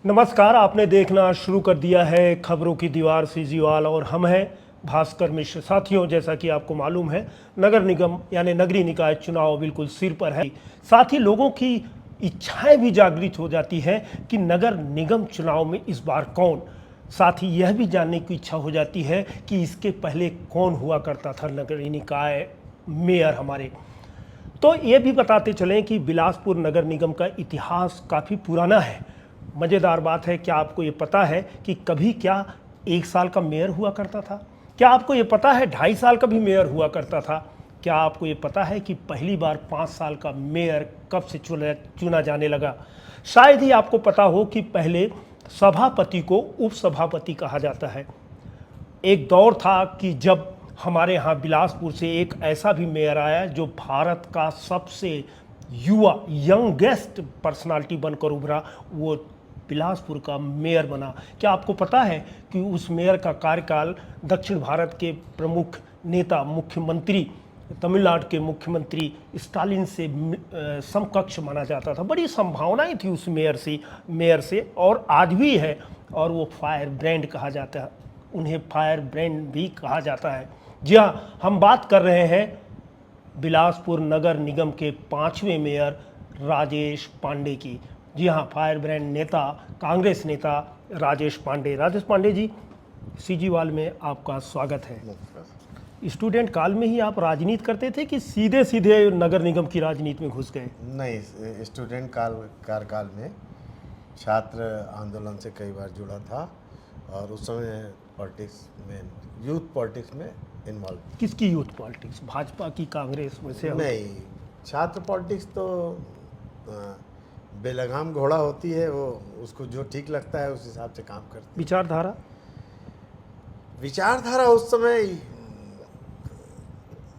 नमस्कार, आपने देखना शुरू कर दिया है खबरों की दीवार सीजीवाल और हम हैं भास्कर मिश्र। साथियों, जैसा कि आपको मालूम है, नगर निगम यानी नगरीय निकाय चुनाव बिल्कुल सिर पर है। साथ ही लोगों की इच्छाएं भी जागृत हो जाती हैं कि नगर निगम चुनाव में इस बार कौन। साथ ही यह भी जानने की इच्छा हो जाती है कि इसके पहले कौन हुआ करता था नगरीय निकाय मेयर हमारे। तो ये भी बताते चलें कि बिलासपुर नगर निगम का इतिहास काफ़ी पुराना है। मज़ेदार बात है, क्या आपको ये पता है कि कभी क्या 1 साल का मेयर हुआ करता था? क्या आपको ये पता है 2.5 साल का भी मेयर हुआ करता था? क्या आपको ये पता है कि पहली बार 5 साल का मेयर कब से चुना जाने लगा? शायद ही आपको पता हो कि पहले सभापति को उपसभापति कहा जाता है। एक दौर था कि जब हमारे यहाँ बिलासपुर से एक ऐसा भी मेयर आया जो भारत का सबसे युवा यंगेस्ट पर्सनालिटी बनकर उभरा, वो बिलासपुर का मेयर बना। क्या आपको पता है कि उस मेयर का कार्यकाल दक्षिण भारत के प्रमुख नेता मुख्यमंत्री, तमिलनाडु के मुख्यमंत्री स्टालिन से समकक्ष माना जाता था। बड़ी संभावनाएं थी उस मेयर से और आज भी है। और वो फायर ब्रांड कहा जाता है, उन्हें फायर ब्रांड भी कहा जाता है। जी हाँ, हम बात कर रहे हैं बिलासपुर नगर निगम के 5वें मेयर राजेश पांडे की। जी हाँ, फायर ब्रांड नेता, कांग्रेस नेता राजेश पांडे जी, सीजीवाल में आपका स्वागत है। स्टूडेंट काल में ही आप राजनीति करते थे कि सीधे सीधे नगर निगम की राजनीति में घुस गए? नहीं, स्टूडेंट कार्यकाल में छात्र आंदोलन से कई बार जुड़ा था और उस समय पॉलिटिक्स में, यूथ पॉलिटिक्स में इन्वॉल्व। किसकी यूथ पॉलिटिक्स, भाजपा की, कांग्रेस में से? नहीं, छात्र पॉलिटिक्स तो बेलगाम घोड़ा होती है, वो उसको जो ठीक लगता है उस हिसाब से काम करती है। विचारधारा उस समय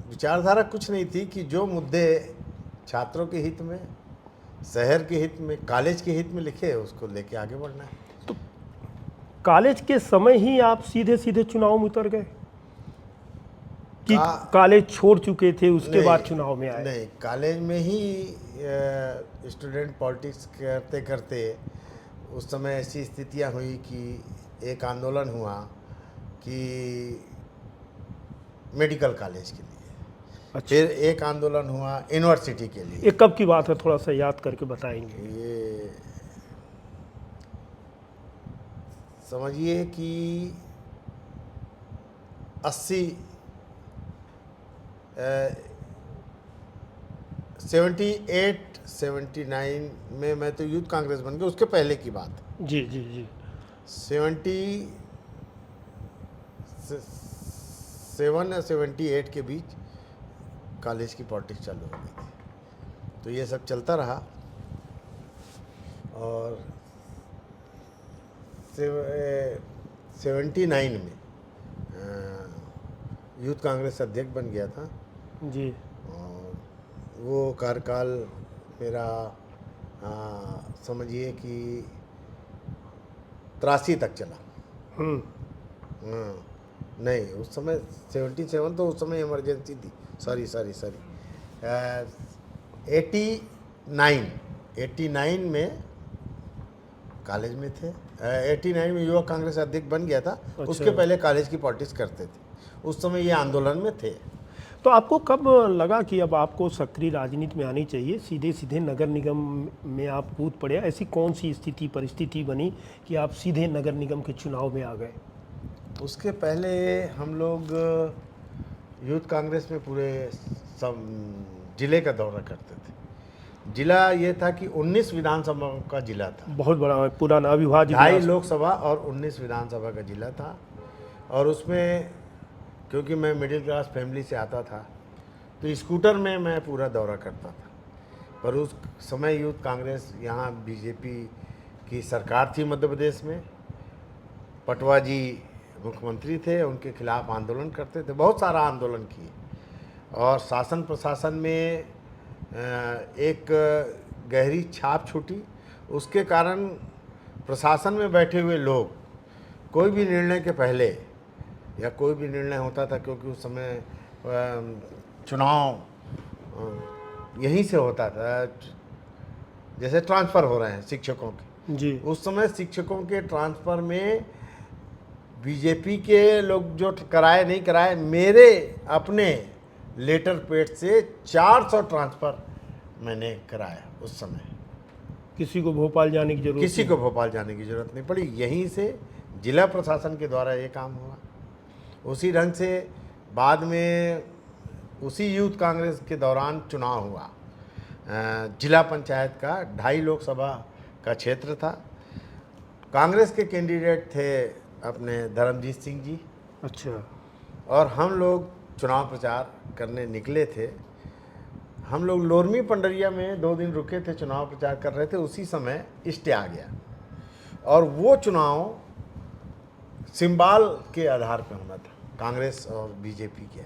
विचारधारा कुछ नहीं थी कि जो मुद्दे छात्रों के हित में, शहर के हित में, कॉलेज के हित में लिखे उसको लेके आगे बढ़ना है। तो कॉलेज के समय ही आप सीधे सीधे चुनाव में उतर गए कि कॉलेज छोड़ चुके थे उसके बाद चुनाव में आए? नहीं, कॉलेज में ही स्टूडेंट पॉलिटिक्स करते करते उस समय ऐसी स्थितियां हुई कि एक आंदोलन हुआ कि मेडिकल कॉलेज के लिए। अच्छा। फिर एक आंदोलन हुआ यूनिवर्सिटी के लिए। ये कब की बात है, थोड़ा सा याद करके बताएंगे? ये समझिए कि 78-79 में मैं तो यूथ कांग्रेस बन गया, उसके पहले की बात है। जी जी जी। 77 या 78 के बीच कॉलेज की पॉलिटिक्स चालू हो गई थी। तो ये सब चलता रहा और 79 में यूथ कांग्रेस अध्यक्ष बन गया था जी। और वो कार्यकाल मेरा समझिए कि 83 तक चला। नहीं, उस समय 77 तो उस समय इमरजेंसी थी। सॉरी 89 में कॉलेज में थे। 89 में युवा कांग्रेस अध्यक्ष बन गया था। अच्छा। उसके पहले कॉलेज की पॉलिटिक्स करते थे, उस समय ये आंदोलन में थे। तो आपको कब लगा कि अब आपको सक्रिय राजनीति में आनी चाहिए, सीधे सीधे नगर निगम में आप कूद पड़े? ऐसी कौन सी परिस्थिति बनी कि आप सीधे नगर निगम के चुनाव में आ गए? उसके पहले हम लोग यूथ कांग्रेस में पूरे सब जिले का दौरा करते थे। जिला ये था कि 19 विधानसभा का जिला था, बहुत बड़ा पुराना अविभाजित, 2.5 लोकसभा और 19 विधानसभा का जिला था। और उसमें क्योंकि मैं मिडिल क्लास फैमिली से आता था तो स्कूटर में मैं पूरा दौरा करता था। पर उस समय यूथ कांग्रेस, यहाँ बीजेपी की सरकार थी मध्य प्रदेश में, पटवा जी मुख्यमंत्री थे, उनके खिलाफ आंदोलन करते थे, बहुत सारा आंदोलन किए और शासन प्रशासन में एक गहरी छाप छूटी। उसके कारण प्रशासन में बैठे हुए लोग कोई भी निर्णय के पहले या कोई भी निर्णय होता था, क्योंकि उस समय चुनाव यहीं से होता था, जैसे ट्रांसफ़र हो रहे हैं शिक्षकों के, जी। उस समय शिक्षकों के ट्रांसफ़र में बीजेपी के लोग जो कराए नहीं कराए, मेरे अपने लेटर पेड से 400 ट्रांसफ़र मैंने कराया उस समय। किसी को भोपाल जाने की जरूरत किसी नहीं। को भोपाल जाने की ज़रूरत नहीं पड़ी, यहीं से जिला प्रशासन के द्वारा ये काम हुआ। उसी ढंग से बाद में उसी यूथ कांग्रेस के दौरान चुनाव हुआ जिला पंचायत का, 2.5 लोकसभा का क्षेत्र था। कांग्रेस के कैंडिडेट थे अपने धर्मजीत सिंह जी, अच्छा। और हम लोग चुनाव प्रचार करने निकले थे। हम लोग लोरमी पंडरिया में 2 दिन रुके थे, चुनाव प्रचार कर रहे थे। उसी समय स्टे आ गया और वो चुनाव सिंबाल के आधार पर होना था, कांग्रेस और बीजेपी के।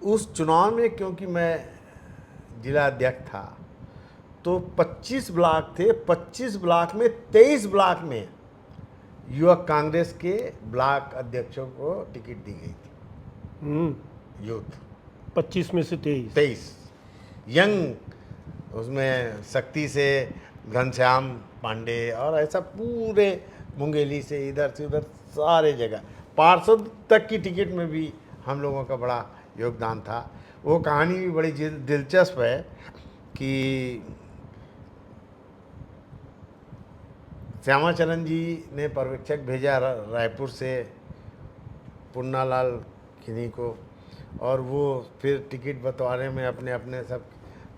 उस चुनाव में क्योंकि मैं जिला अध्यक्ष था तो 25 ब्लॉक थे, 25 ब्लॉक में 23 ब्लॉक में युवक कांग्रेस के ब्लॉक अध्यक्षों को टिकट दी गई थी। यूथ 25 में से 23 यंग, उसमें शक्ति से घनश्याम पांडे और ऐसा पूरे मुंगेली से इधर से उधर सारे जगह, पार्षद तक की टिकट में भी हम लोगों का बड़ा योगदान था। वो कहानी भी बड़ी दिलचस्प है कि श्यामाचरण जी ने पर्यवेक्षक भेजा रायपुर से पुन्नालाल किन्हीं को, और वो फिर टिकट बंटवारे में अपने अपने सब,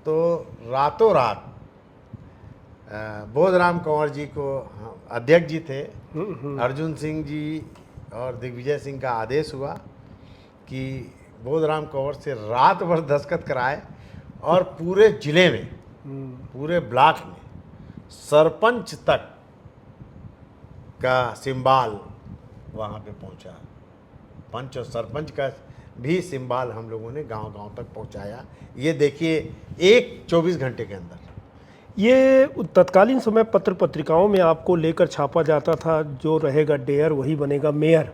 तो रातों रात बोधराम कंवर जी को, अध्यक्ष जी थे, अर्जुन सिंह जी और दिग्विजय सिंह का आदेश हुआ कि बोधराम कंवर से रात भर दस्तखत कराए और पूरे जिले में, पूरे ब्लॉक में सरपंच तक का सिंबाल वहाँ पे पहुँचा। पंच और सरपंच का भी सिंबाल हम लोगों ने गांव-गांव तक पहुँचाया। ये देखिए एक 24 घंटे के अंदर। ये तत्कालीन समय पत्र पत्रिकाओं में आपको लेकर छापा जाता था, जो रहेगा डेयर वही बनेगा मेयर।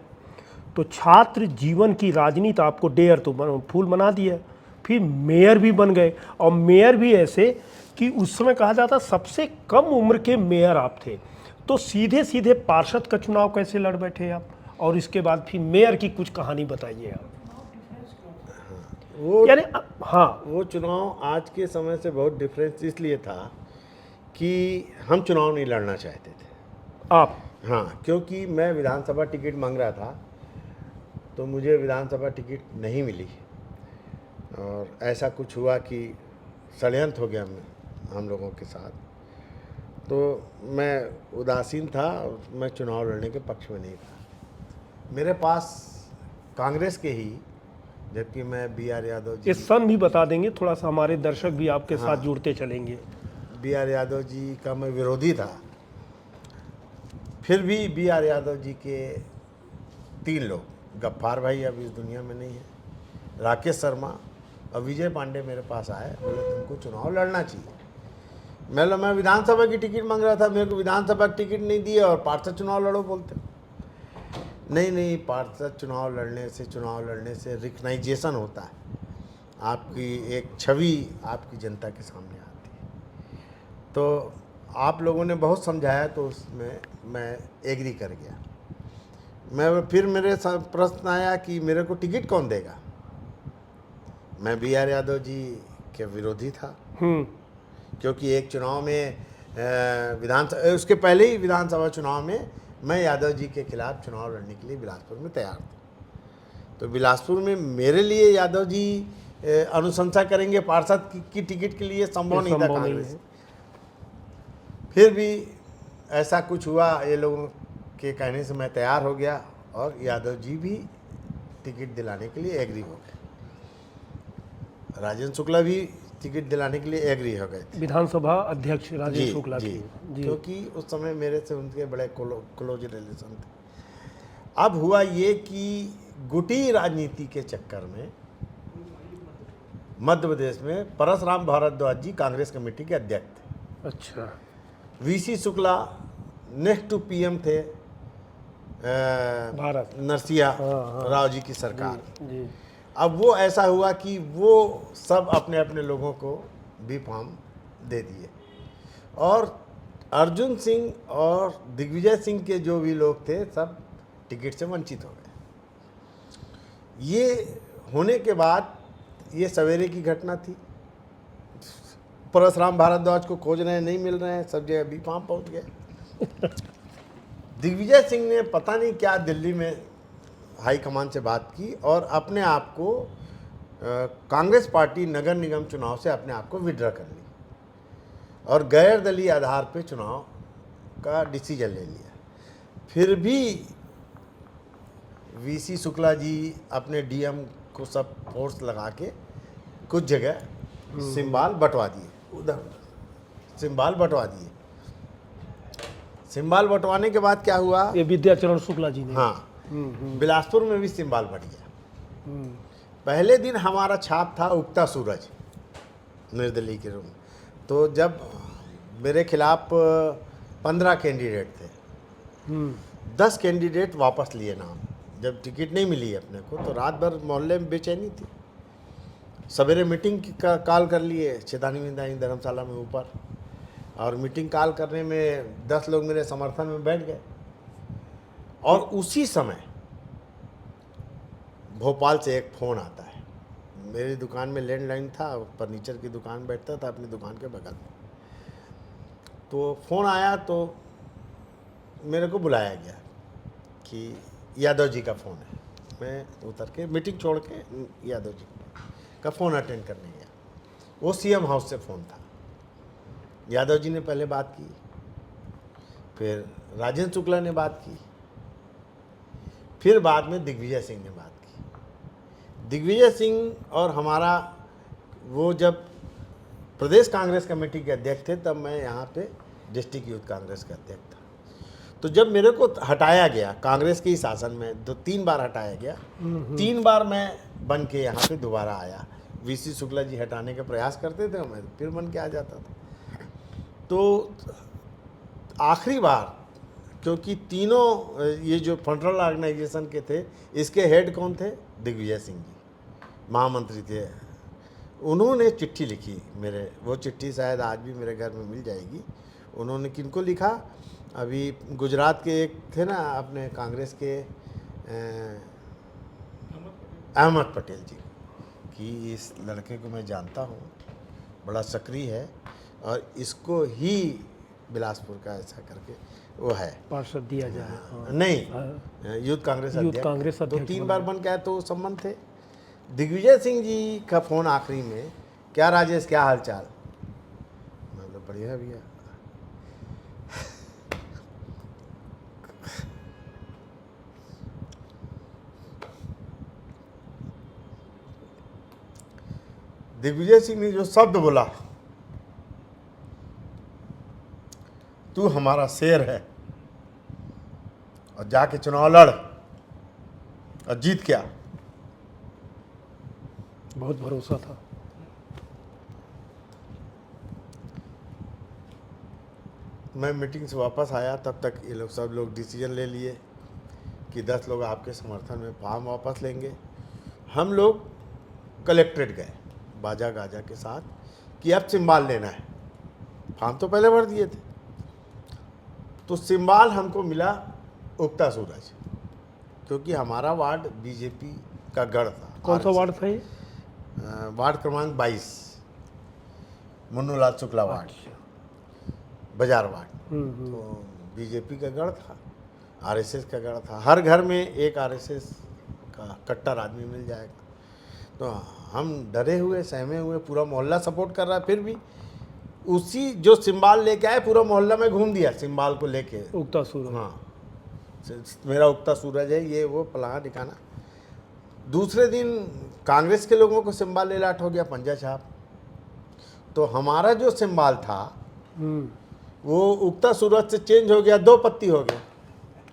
तो छात्र जीवन की राजनीति आपको डेयर तो फूल बना दिया, फिर मेयर भी बन गए, और मेयर भी ऐसे कि उस समय कहा जाता सबसे कम उम्र के मेयर आप थे। तो सीधे सीधे पार्षद का चुनाव कैसे लड़ बैठे आप, और इसके बाद फिर मेयर की कुछ कहानी बताइए आप। वो यानी हाँ, वो चुनाव आज के समय से बहुत डिफरेंस इसलिए था कि हम चुनाव नहीं लड़ना चाहते थे आप। हाँ, क्योंकि मैं विधानसभा टिकट मांग रहा था तो मुझे विधानसभा टिकट नहीं मिली, और ऐसा कुछ हुआ कि षड्यंत्र हो गया हम लोगों के साथ, तो मैं उदासीन था और मैं चुनाव लड़ने के पक्ष में नहीं था। मेरे पास कांग्रेस के ही, जबकि मैं बी.आर. यादव जी, ये सन भी बता देंगे थोड़ा सा, हमारे दर्शक भी आपके साथ जुड़ते चलेंगे। बी.आर. यादव जी का मैं विरोधी था। फिर भी बी.आर. यादव जी के 3 लोग, गफ्फार भाई अब इस दुनिया में नहीं है, राकेश शर्मा और विजय पांडे मेरे पास आए, बोले तुमको चुनाव लड़ना चाहिए। मैं विधानसभा की टिकट मांग रहा था, मेरे को विधानसभा की टिकट नहीं दिए और पार्षद चुनाव लड़ो बोलते। नहीं, पार्षद चुनाव लड़ने से रिकग्नाइजेशन होता है, आपकी एक छवि आपकी जनता के सामने आती है। तो आप लोगों ने बहुत समझाया तो उसमें मैं एग्री कर गया। फिर मेरे प्रश्न आया कि मेरे को टिकट कौन देगा। मैं बी.आर. यादव जी के विरोधी था, क्योंकि एक चुनाव में उसके पहले ही विधानसभा चुनाव में मैं यादव जी के खिलाफ चुनाव लड़ने के लिए बिलासपुर में तैयार था। तो बिलासपुर में मेरे लिए यादव जी अनुशंसा करेंगे पार्षद की टिकट के लिए, संभव नहीं था कांग्रेस। फिर भी ऐसा कुछ हुआ, ये लोगों के कहने से मैं तैयार हो गया और यादव जी भी टिकट दिलाने के लिए एग्री हो गए। राजेंद्र शुक्ला भी टिकट दिलाने के लिए एग्री हो गए थे, विधानसभा अध्यक्ष राजेंद्र शुक्ला जी, जी, क्योंकि उस समय मेरे से उनके बड़े क्लोज रिलेशन थे। अब हुआ ये कि गुटी राजनीति के चक्कर में मध्य प्रदेश में परसराम भारद्वाज जी कांग्रेस कमेटी के अध्यक्ष थे। अच्छा। V C. Shukla next to PM थे भारत नरसिंहा राव जी की सरकार। जी। अब वो ऐसा हुआ कि वो सब अपने अपने लोगों को बी फॉर्म दे दिए, और अर्जुन सिंह और दिग्विजय सिंह के जो भी लोग थे सब टिकट से वंचित हो गए। ये होने के बाद ये सवेरे की घटना थी। परशुराम भारद्वाज को खोज रहे हैं, नहीं मिल रहे हैं, सब जगह बी फार्म पहुँच गए। दिग्विजय सिंह ने पता नहीं क्या दिल्ली में हाईकमान से बात की और अपने आप को कांग्रेस पार्टी नगर निगम चुनाव से अपने आप को विड्रॉ कर ली और गैर दलीय आधार पे चुनाव का डिसीजन ले लिया। फिर भी वीसी शुक्ला जी अपने डीएम को सब फोर्स लगा के कुछ जगह सिंबाल बंटवा दिए, उधर सिंबाल बंटवा दिए। सिंबाल बंटवाने के बाद क्या हुआ, ये विद्याचरण शुक्ला जी ने। हाँ, बिलासपुर में भी सिंबाल बट गया। पहले दिन हमारा छाप था उगता सूरज निर्दलीय के रूप में। तो जब मेरे खिलाफ 15 कैंडिडेट थे, 10 कैंडिडेट वापस लिए नाम। जब टिकट नहीं मिली अपने को तो रात भर मोहल्ले में बेचैनी थी। सवेरे मीटिंग का कॉल कर लिए चेतानी विदानी धर्मशाला में ऊपर, और मीटिंग कॉल करने में 10 लोग मेरे समर्थन में बैठ गए। और उसी समय भोपाल से एक फ़ोन आता है। मेरी दुकान में लैंडलाइन था, फर्नीचर की दुकान बैठता था अपनी दुकान के बगल में। तो फ़ोन आया तो मेरे को बुलाया गया कि यादव जी का फ़ोन है। मैं उतर के मीटिंग छोड़ के यादव जी का फ़ोन अटेंड करने गया। वो सीएम हाउस से फ़ोन था। यादव जी ने पहले बात की, फिर राजेंद्र शुक्ला ने बात की, फिर बाद में दिग्विजय सिंह ने बात की। दिग्विजय सिंह और हमारा वो जब प्रदेश कांग्रेस कमेटी के अध्यक्ष थे तब मैं यहाँ पे डिस्ट्रिक्ट यूथ कांग्रेस का अध्यक्ष था। तो जब मेरे को हटाया गया कांग्रेस के ही शासन में, 3 बार हटाया गया, 3 बार मैं बन के यहाँ पे दोबारा आया। वीसी शुक्ला जी हटाने का प्रयास करते थे, मैं फिर बन के आ जाता था। तो आखिरी बार, क्योंकि तीनों ये जो फेडरल ऑर्गेनाइजेशन के थे, इसके हेड कौन थे, दिग्विजय सिंह जी महामंत्री थे। उन्होंने चिट्ठी लिखी मेरे, वो चिट्ठी शायद आज भी मेरे घर में मिल जाएगी। उन्होंने किनको लिखा, अभी गुजरात के एक थे ना अपने कांग्रेस के अहमद पटेल जी, कि इस लड़के को मैं जानता हूँ, बड़ा सक्रिय है और इसको ही बिलासपुर का ऐसा करके वो है पार्षद दिया जाए। हाँ। नहीं, यूथ कांग्रेस अध्यक्ष। तो 3 बार बन के आए, तो संबंध थे। दिग्विजय सिंह जी का फ़ोन आखिरी में, क्या राजेश, क्या हाल चाल? मतलब बढ़िया भैया। दिग्विजय सिंह ने जो शब्द बोला, तू हमारा शेर है और जाके चुनाव लड़ और जीत क्या। बहुत भरोसा था। मैं मीटिंग से वापस आया तब तक ये लोग सब लोग डिसीजन ले लिए कि 10 लोग आपके समर्थन में फॉर्म वापस लेंगे। हम लोग कलेक्ट्रेट गए बाजा गाजा के साथ कि अब सिंबाल लेना है। फॉर्म तो पहले भर दिए थे। तो सिंबाल हमको मिला उगता सूरज, क्योंकि हमारा वार्ड बीजेपी का गढ़ था। कौन सा वार्ड था ये? वार्ड क्रमांक 22, मुन्नूलाल शुक्ला वार्ड, बाजार वार्ड। तो बीजेपी का गढ़ था, आरएसएस का गढ़ था। हर घर में एक आरएसएस का कट्टर आदमी मिल जाएगा। तो हम डरे हुए, सहमे हुए, पूरा मोहल्ला सपोर्ट कर रहा है, फिर भी उसी जो सिंबाल लेके आए पूरा मोहल्ला में घूम दिया सिंबाल को लेके। उगता सूरज, हाँ, मेरा उगता सूरज है, ये वो फलाना ठिकाना। दूसरे दिन कांग्रेस के लोगों को सिंबाल ले लाट हो गया, पंजा छाप। तो हमारा जो सिंबाल था वो उगता सूरज से चेंज हो गया, 2 पत्ती हो गया।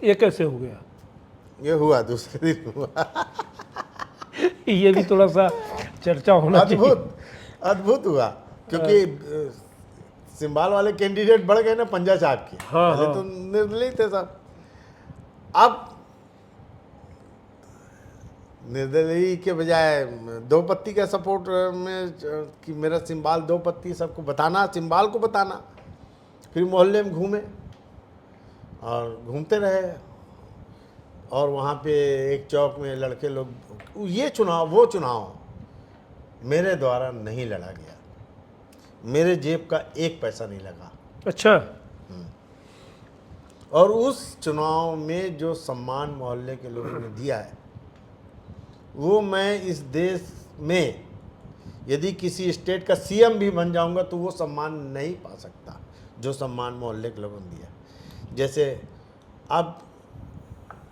ये कैसे हो गया? ये हुआ दूसरे दिन हुआ। ये भी थोड़ा सा चर्चा होना चाहिए। अद्भुत हुआ, क्योंकि सिंबाल वाले कैंडिडेट बढ़ गए ना पंजा छाप के। हाँ, पहले हाँ। तो निर्दलीय थे सब। अब निर्दलीय के बजाय 2 पत्ती का सपोर्ट में कि मेरा सिंबाल 2 पत्ती, सबको बताना, सिंबाल को बताना। फिर मोहल्ले में घूमे और घूमते रहे। और वहाँ पे एक चौक में लड़के लोग, ये चुनाव वो चुनाव मेरे द्वारा नहीं लड़ा गया, मेरे जेब का एक पैसा नहीं लगा। अच्छा। और उस चुनाव में जो सम्मान मोहल्ले के लोगों ने दिया है, वो मैं इस देश में यदि किसी स्टेट का सीएम भी बन जाऊंगा तो वो सम्मान नहीं पा सकता जो सम्मान मोहल्ले के लोगों ने दिया। जैसे अब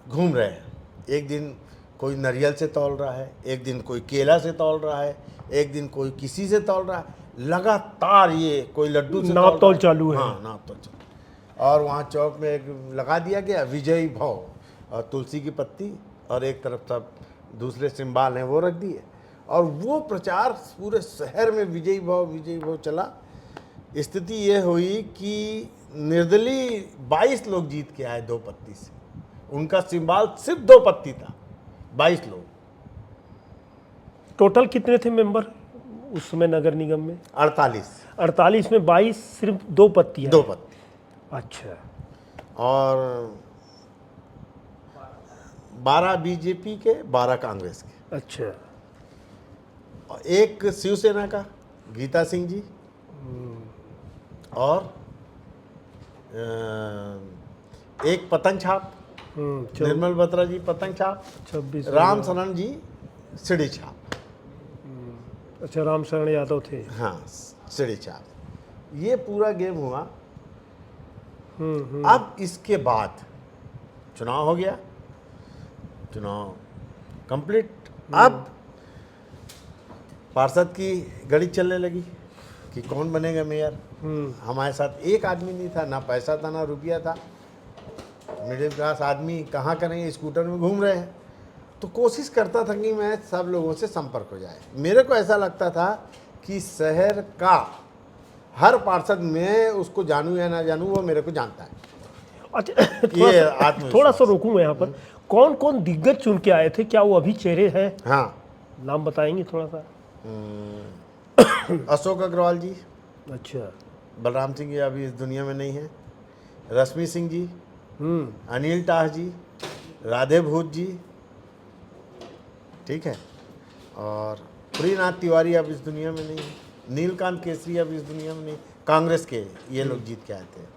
घूम रहे हैं, एक दिन कोई नारियल से तौल रहा है, एक दिन कोई केला से तौल रहा है, एक दिन कोई किसी से तौल रहा है, लगातार ये कोई लड्डू से नाप तौल रहा चालू है। हाँ, नाप तौल चालू। और वहाँ चौक में एक लगा दिया गया विजयी भव, और तुलसी की पत्ती, और एक तरफ सब दूसरे सिंबल हैं वो रख दिए, और वो प्रचार पूरे शहर में विजयी भव चला। स्थिति ये हुई कि निर्दलीय 22 लोग जीत के आए 2 पत्ती से, उनका सिंबल सिर्फ 2 पत्ती था, 22 लोग। टोटल कितने थे मेंबर उस समय नगर निगम में? 48 में 22 सिर्फ 2 पत्ती है। 2 पत्ती। अच्छा। और 12 बीजेपी के, 12 कांग्रेस के। अच्छा। और एक शिवसेना का गीता सिंह जी, और एक पतंग छाप, निर्मल बत्रा जी पतंग छाप, 26 राम शरण जी सीढ़ी छाप। अच्छा, राम शरण यादव थे। हाँ, सीढ़ी छाप। ये पूरा गेम हुआ। अब इसके बाद चुनाव हो गया, चुनाव कंप्लीट। अब पार्षद की गड़ी चलने लगी कि कौन बनेगा मेयर। हमारे साथ एक आदमी नहीं था, ना पैसा था ना रुपया था, मिडिल क्लास आदमी कहाँ करेंगे, स्कूटर में घूम रहे हैं। तो कोशिश करता था कि मैं सब लोगों से संपर्क हो जाए। मेरे को ऐसा लगता था कि शहर का हर पार्षद, मैं उसको जानूं या ना जानूं, वो मेरे को जानता है। अच्छा, थोड़ा सा रोकूं यहाँ पर। कौन कौन दिग्गज चुन के आए थे, क्या वो अभी चेहरे हैं? हाँ, नाम बताएंगे थोड़ा सा? अशोक अग्रवाल जी। अच्छा। बलराम सिंह जी अभी इस दुनिया में नहीं है। रश्मि सिंह जी, अनिल टाह जी, राधे भूत जी, ठीक है, और प्रीनाथ तिवारी अब इस दुनिया में नहीं है। नीलकांत केसरी अब इस दुनिया में नहीं, कांग्रेस के ये लोग जीत के आए थे।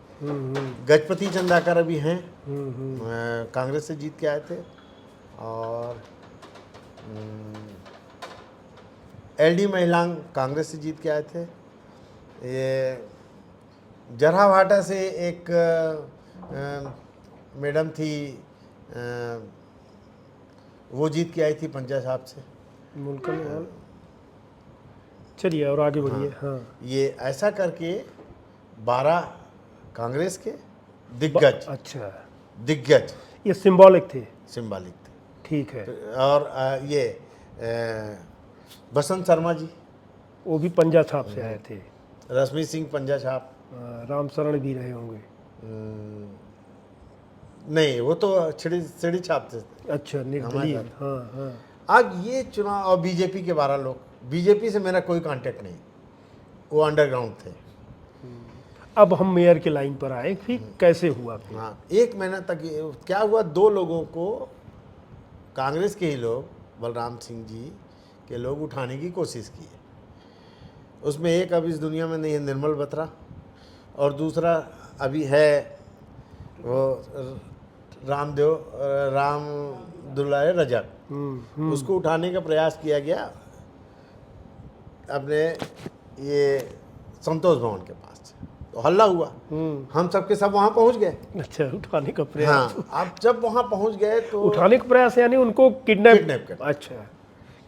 गजपति चंदाकर अभी हैं, कांग्रेस से जीत के आए थे। और एलडी महिलांग कांग्रेस से जीत के आए थे। ये जरहाभाटा से एक मैडम थी, वो जीत के आई थी पंजा साहब से। मुल्कन। चलिए और आगे बढ़िए। हाँ। ये ऐसा करके 12 कांग्रेस के दिग्गज। अच्छा। दिग्गज ये सिंबॉलिक थे। सिंबॉलिक थे, ठीक है। और ये बसंत शर्मा जी, वो भी पंजा छाप से आए थे। रश्मि सिंह पंजा छाप। राम शरण भी रहे होंगे। नहीं, वो तो सीढ़ी छाप थे। अच्छा, निर्दलीय। हाँ हाँ। अब ये चुनाव, और बीजेपी के 12 लोग। बीजेपी से मेरा कोई कांटेक्ट नहीं, वो अंडरग्राउंड थे। अब हम मेयर के लाइन पर आए, फिर कैसे हुआ फिर? हाँ, 1 महीना तक क्या हुआ, 2 लोगों को कांग्रेस के ही लोग, बलराम सिंह जी के लोग उठाने की कोशिश की। उसमें एक अब इस दुनिया में नहीं है, निर्मल बत्रा, और दूसरा अभी है वो राम दुलारे रजक। उसको उठाने का प्रयास किया गया अपने ये संतोष भवन के पास से, तो हल्ला हुआ। हम सबके सब वहाँ पहुँच गए। अच्छा, उठाने का प्रयास। हाँ, अब जब वहाँ पहुँच गए तो उठाने का प्रयास यानी उनको किडनैप कर। अच्छा,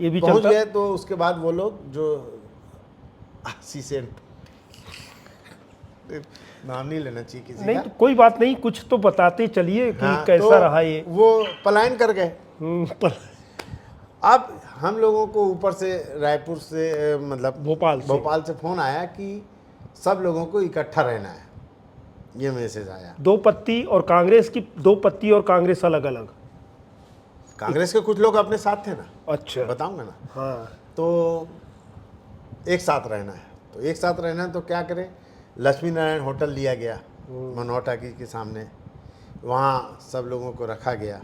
ये भी पहुँच चलता। गए तो उसके बाद वो लोग जो 80 सेंट, नाम नहीं लेना चाहिए किसी नहीं का। तो कोई बात नहीं, कुछ तो बताते चलिए कि हाँ, कैसा तो रहा ये। वो पलायन कर गए। पर अब हम लोगों को ऊपर से रायपुर से, मतलब भोपाल से फोन आया कि सब लोगों को इकट्ठा रहना है, ये मैसेज आया। 2 पत्ती और कांग्रेस की, 2 पत्ती और कांग्रेस अलग अलग। कांग्रेस के कुछ लोग अपने साथ थे ना। अच्छा, बताऊंगा ना। हाँ। तो एक साथ रहना है, तो एक साथ रहना है तो क्या करें, लक्ष्मी नारायण होटल लिया गया मनोहर टाकी के सामने, वहाँ सब लोगों को रखा गया,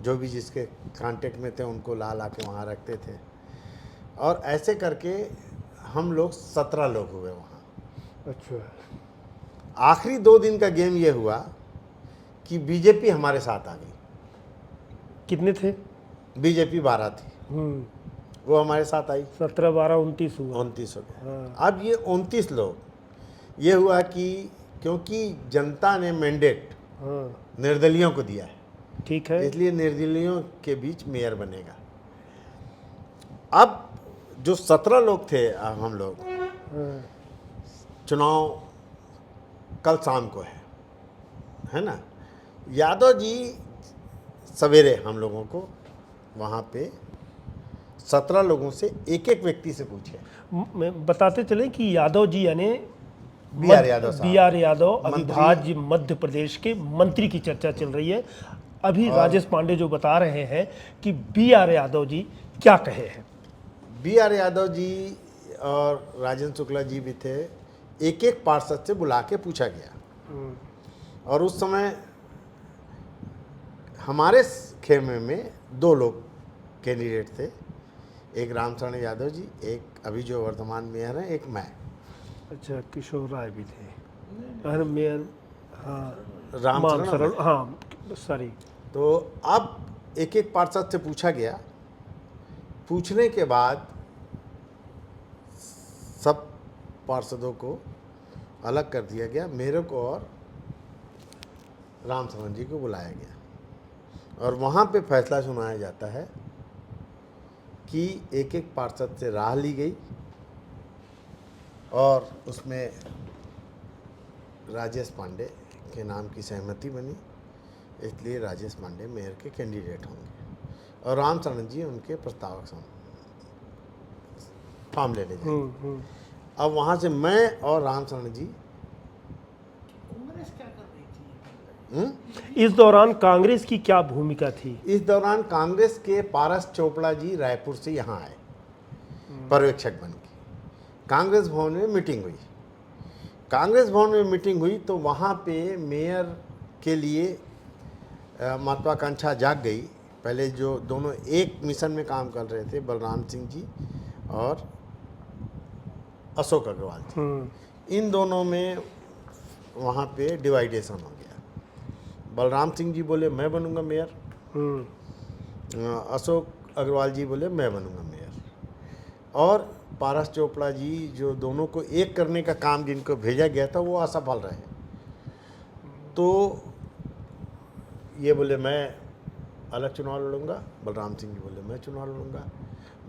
जो भी जिसके कांटेक्ट में थे उनको ला ला के वहाँ रखते थे। और ऐसे करके हम लोग 17 लोग हुए वहाँ। अच्छा। आखिरी 2 दिन का गेम ये हुआ कि बीजेपी हमारे साथ आ गई। कितने थे? बीजेपी 12 थी, वो हमारे साथ आई। 17, 12, 29 हुआ। 29 हो गए। हाँ। अब ये 29 लोग, ये हुआ कि क्योंकि जनता ने मैंडेट हाँ, निर्दलियों को दिया है, ठीक है। इसलिए निर्दलियों के बीच मेयर बनेगा। अब जो 17 लोग थे, हम लोग, हाँ, चुनाव कल शाम को है ना। यादव जी सवेरे हम लोगों को वहाँ पे 17 लोगों से एक एक व्यक्ति से पूछे। मैं बताते चले कि यादव जी यानी BR यादव साहब, BR यादव मंत्री। अविभाज्य मध्य प्रदेश के मंत्री की चर्चा चल रही है। अभी राजेश पांडे जो बता रहे हैं कि BR यादव जी क्या कहे हैं। BR यादव जी और राजेंद्र शुक्ला जी भी थे। एक एक पार्षद से बुला के पूछा गया, और उस समय हमारे खेमे में 2 लोग कैंडिडेट थे, एक रामचरण यादव जी, एक अभी जो वर्तमान मेयर हैं, एक मैं। अच्छा, किशोर राय भी थे। अरे मेयर, हाँ, रामचरण सरल, हाँ, सॉरी। तो अब एक एक पार्षद से पूछा गया। पूछने के बाद सब पार्षदों को अलग कर दिया गया, मेरे को और रामचरण जी को बुलाया गया, और वहाँ पे फैसला सुनाया जाता है कि एक एक पार्षद से राह ली गई, और उसमें राजेश पांडे के नाम की सहमति बनी, इसलिए राजेश पांडे मेयर के कैंडिडेट होंगे, और रामचरण जी उनके प्रस्तावक फॉर्म लेने जाएंगे। अब वहाँ से मैं और रामचरण जी, कांग्रेस क्या कर रही थी? इस दौरान कांग्रेस की क्या भूमिका थी? इस दौरान कांग्रेस के पारस चोपड़ा जी रायपुर से यहाँ आए पर्यवेक्षक बन के। कांग्रेस भवन में मीटिंग हुई। कांग्रेस भवन में मीटिंग हुई तो वहाँ पे मेयर के लिए महत्वाकांक्षा जाग गई। पहले जो दोनों एक मिशन में काम कर रहे थे, बलराम सिंह जी और अशोक अग्रवाल जी, इन दोनों में वहाँ पे डिवाइडेशन हो गया। बलराम सिंह जी बोले मैं बनूंगा मेयर, अशोक अग्रवाल जी बोले मैं बनूंगा मेयर, और पारस चोपड़ा जी जो दोनों को एक करने का काम जिनको भेजा गया था वो असफल रहे। तो ये बोले मैं अलग चुनाव लड़ूंगा, बलराम सिंह जी बोले मैं चुनाव लड़ूंगा।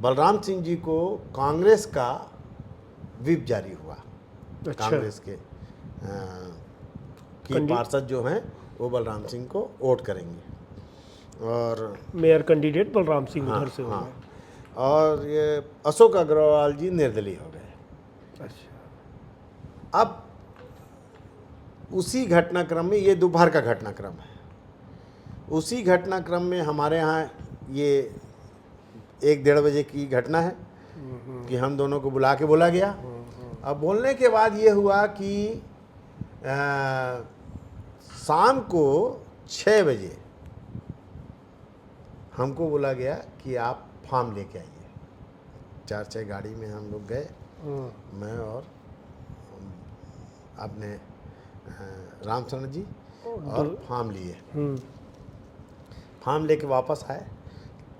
बलराम सिंह जी को कांग्रेस का व्हिप जारी हुआ। अच्छा। कांग्रेस के पार्षद जो हैं वो बलराम सिंह को वोट करेंगे, और मेयर कैंडिडेट बलराम सिंह हाँ, उधर से हो हाँ, गए। और ये अशोक अग्रवाल जी निर्दलीय हो गए। अच्छा। अब उसी घटनाक्रम में, ये दोपहर का घटनाक्रम है, उसी घटनाक्रम में हमारे यहाँ ये 1-1:30 बजे की घटना है कि हम दोनों को बुला के बोला गया। अब बोलने के बाद ये हुआ कि शाम को 6 बजे हमको बोला गया कि आप फॉर्म लेके आइए। 4-6 गाड़ी में हम लोग गए, मैं और अपने रामचरण जी, और फॉर्म लिए। फॉर्म लेके वापस आए,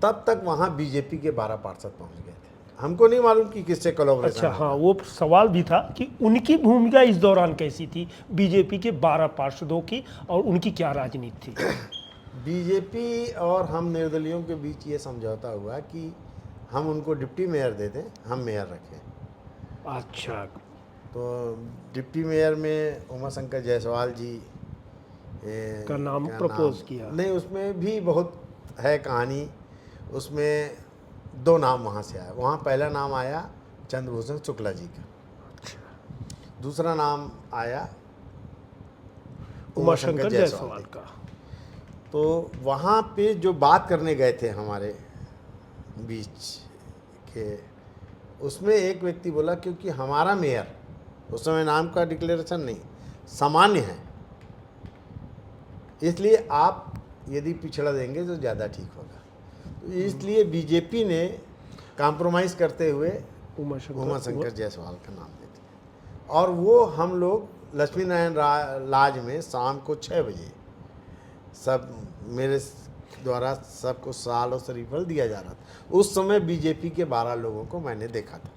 तब तक वहाँ बीजेपी के 12 पार्षद पहुँच गए थे। हमको नहीं मालूम कि किससे कोलैबोरेशन। अच्छा, हाँ, वो सवाल भी था कि उनकी भूमिका इस दौरान कैसी थी, बीजेपी के 12 पार्षदों की, और उनकी क्या राजनीति थी? बीजेपी और हम निर्दलियों के बीच ये समझौता हुआ कि हम उनको डिप्टी मेयर दे दें, हम मेयर रखें। अच्छा। तो डिप्टी मेयर में उमाशंकर जायसवाल जी का नाम प्रपोज किया। नहीं, उसमें भी बहुत है कहानी। उसमें 2 नाम वहाँ से आया। वहाँ पहला नाम आया चंद्रभूषण शुक्ला जी का, दूसरा नाम आया उमाशंकर जायसवाल का। तो वहाँ पे जो बात करने गए थे हमारे बीच के, उसमें एक व्यक्ति बोला क्योंकि हमारा मेयर उस समय नाम का डिक्लेरेशन नहीं, सामान्य है। इसलिए आप यदि पिछड़ा देंगे तो ज़्यादा ठीक होगा। तो इसलिए बीजेपी ने कॉम्प्रोमाइज़ करते हुए उमा शंकर जायसवाल का नाम दे दिया। और वो हम लोग लक्ष्मी नारायण लाज में शाम को 6 बजे सब मेरे द्वारा सबको साल और शरीफल दिया जा रहा था। उस समय बीजेपी के 12 लोगों को मैंने देखा था।